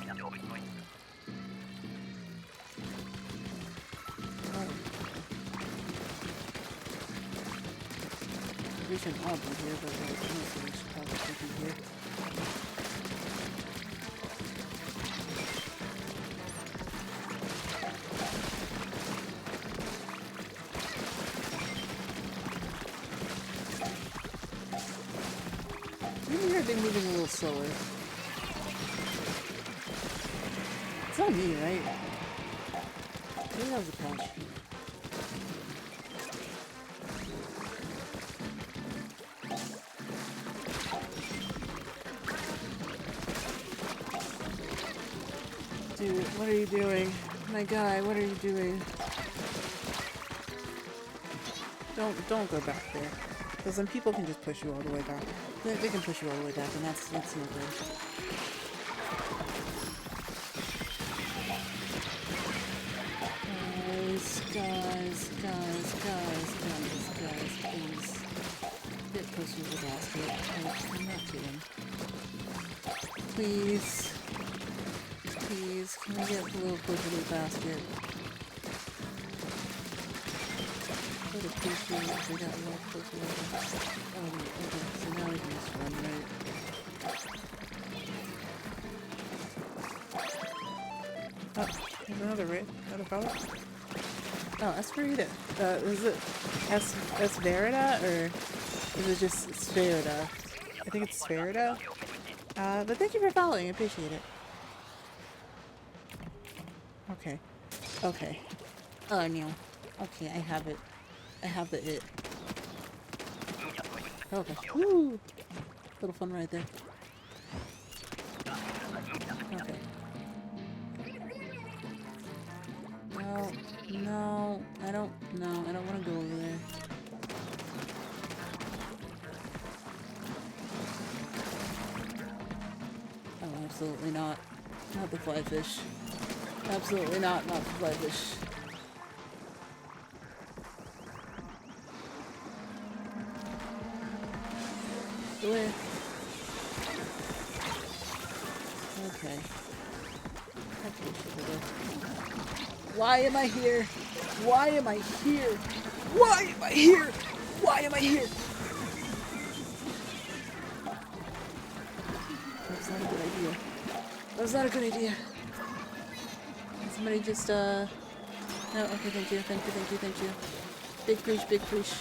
We should all be here, but honestly, we should probably be here. Maybe you're moving a little slower. It's not me, right? Maybe that was a patch. Dude, what are you doing? My guy, what are you doing? Don't go back there. Because then people can just push you all the way back. They can push you all the way back, and that's no good. Guys, please. Get closer to the basket. I'm not kidding. Please. Please, can we get a little closer to the basket? I would appreciate it if we got a little closer to the basket. Oh, okay, so now we can just run, right? Oh, there's another color? Oh, Esperita. Is it Esverida, or is it just Sferida? I think it's Sferida. But thank you for following, I appreciate it. Okay. Okay. Oh, no. Okay, I have it. I have the it. Okay. Woo! Little fun right there. Okay. No, I don't want to go over there. Oh, absolutely not. Not the flyfish. Absolutely not the flyfish. Where? Okay. Why am I here? Why am I here? Why am I here? Why am I here? That's not a good idea. That's not a good idea. Somebody just, no, okay, thank you. Big preach.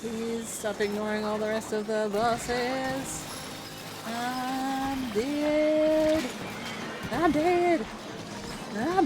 Please stop ignoring all the rest of the bosses. I'm dead. Ah.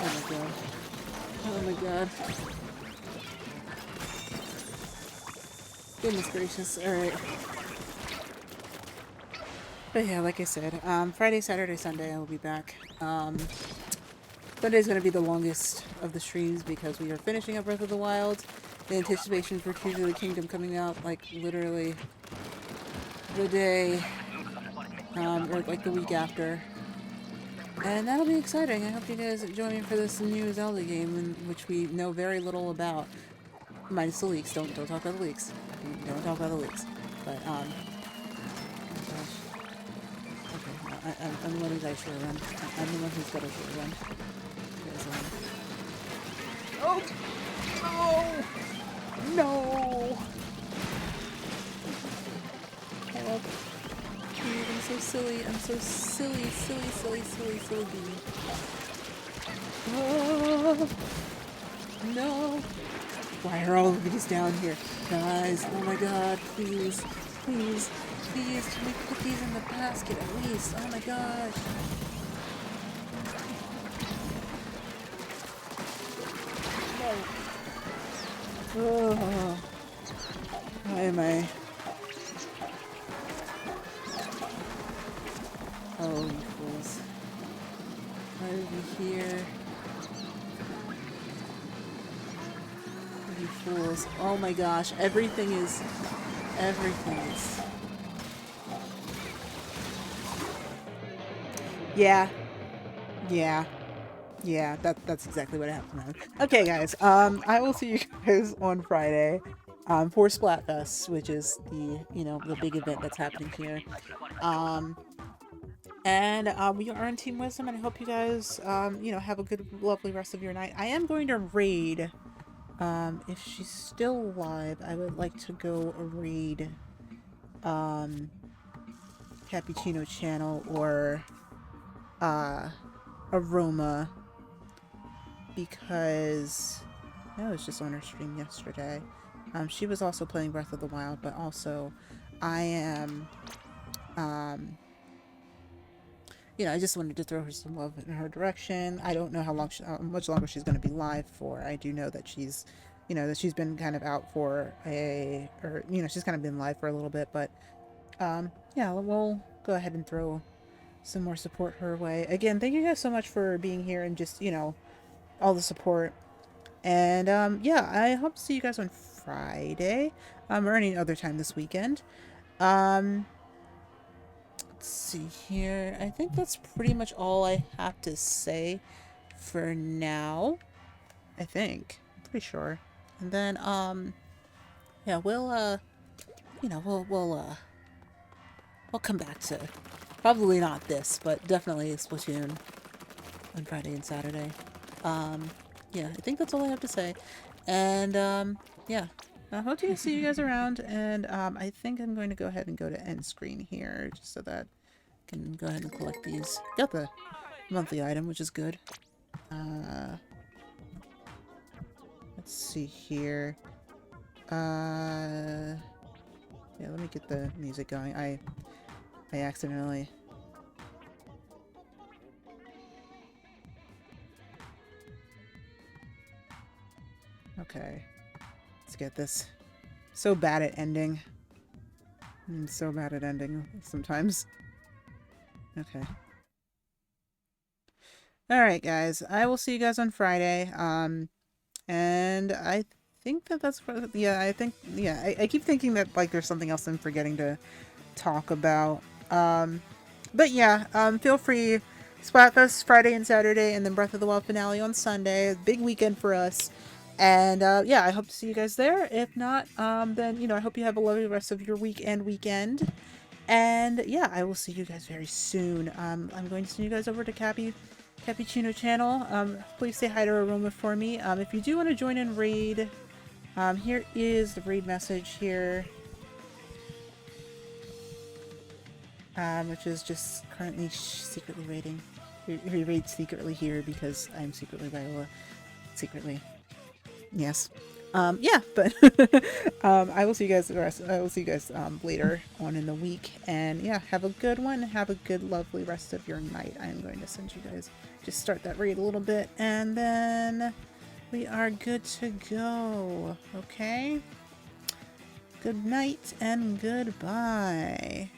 Oh my god. Oh my god. Goodness gracious. Alright. But yeah, like I said, Friday, Saturday, Sunday I will be back. Sunday's gonna be the longest of the streams because we are finishing up Breath of the Wild. The anticipation for Tears of the Kingdom coming out, like, literally the day, or like the week after. And that'll be exciting. I hope you guys join me for this new Zelda game, which we know very little about. Minus the leaks. Don't talk about the leaks. Don't talk about the leaks. But, oh gosh. Okay, I'm the one who's actually run. I'm the one who's got a short run. Because, oh! No! Help. Dude, I'm so silly. I'm so silly. Oh, no. Why are all of these down here? Guys, oh my god, please. Can we put these in the basket at least? Oh my gosh. No. Oh. Why am I? Oh, you fools. Why are we here? You fools. Oh my gosh, everything is... Everything is... Yeah. Yeah. Yeah, that's exactly what happened. Okay, guys. I will see you guys on Friday, for Splatfest, which is the, you know, the big event that's happening here. Um, and we are on Team Wisdom, and I hope you guys, you know, have a good, lovely rest of your night. I am going to raid. If she's still alive, I would like to go raid, Cappuccino Channel or, Aroma. Because I was just on her stream yesterday. She was also playing Breath of the Wild, but also I am, you know, I just wanted to throw her some love in her direction. I don't know how much longer she's going to be live for. I do know that she's, you know, that she's been kind of out for or, you know, she's kind of been live for a little bit, but, yeah, we'll go ahead and throw some more support her way. Again, thank you guys so much for being here and just, you know, all the support. And, yeah, I hope to see you guys on Friday, or any other time this weekend. Let's see here. I think that's pretty much all I have to say for now. I think. I'm pretty sure. And then, yeah, we'll, you know, we'll come back to, probably not this, but definitely Splatoon on Friday and Saturday. Yeah, I think that's all I have to say. And, yeah. I hope to see you guys around, and, I think I'm going to go ahead and go to end screen here, just so that I can go ahead and collect these. Got the monthly item, which is good. Let's see here. Yeah, let me get the music going. I accidentally... Okay. Let's get this. So bad at ending. I'm so bad at ending sometimes. Okay. Alright, guys. I will see you guys on Friday. And I think that's for... Yeah, I think... Yeah, I keep thinking that, like, there's something else I'm forgetting to talk about. But yeah, feel free. Splatfest Friday and Saturday, and then Breath of the Wild finale on Sunday. Big weekend for us. And, yeah, I hope to see you guys there. If not, then, you know, I hope you have a lovely rest of your week and weekend. And, yeah, I will see you guys very soon. I'm going to send you guys over to Cappuccino channel. Please say hi to Aroma for me. If you do want to join in raid, here is the raid message here. Which is just currently secretly raiding. He raids secretly here because I'm secretly Viola. Secretly. Yes. Yeah, but I will see you guys later on in the week, and yeah, have a good one. Have a good, lovely rest of your night. I'm going to send you guys, just start that raid a little bit, and then we are good to go. Okay? Good night and goodbye.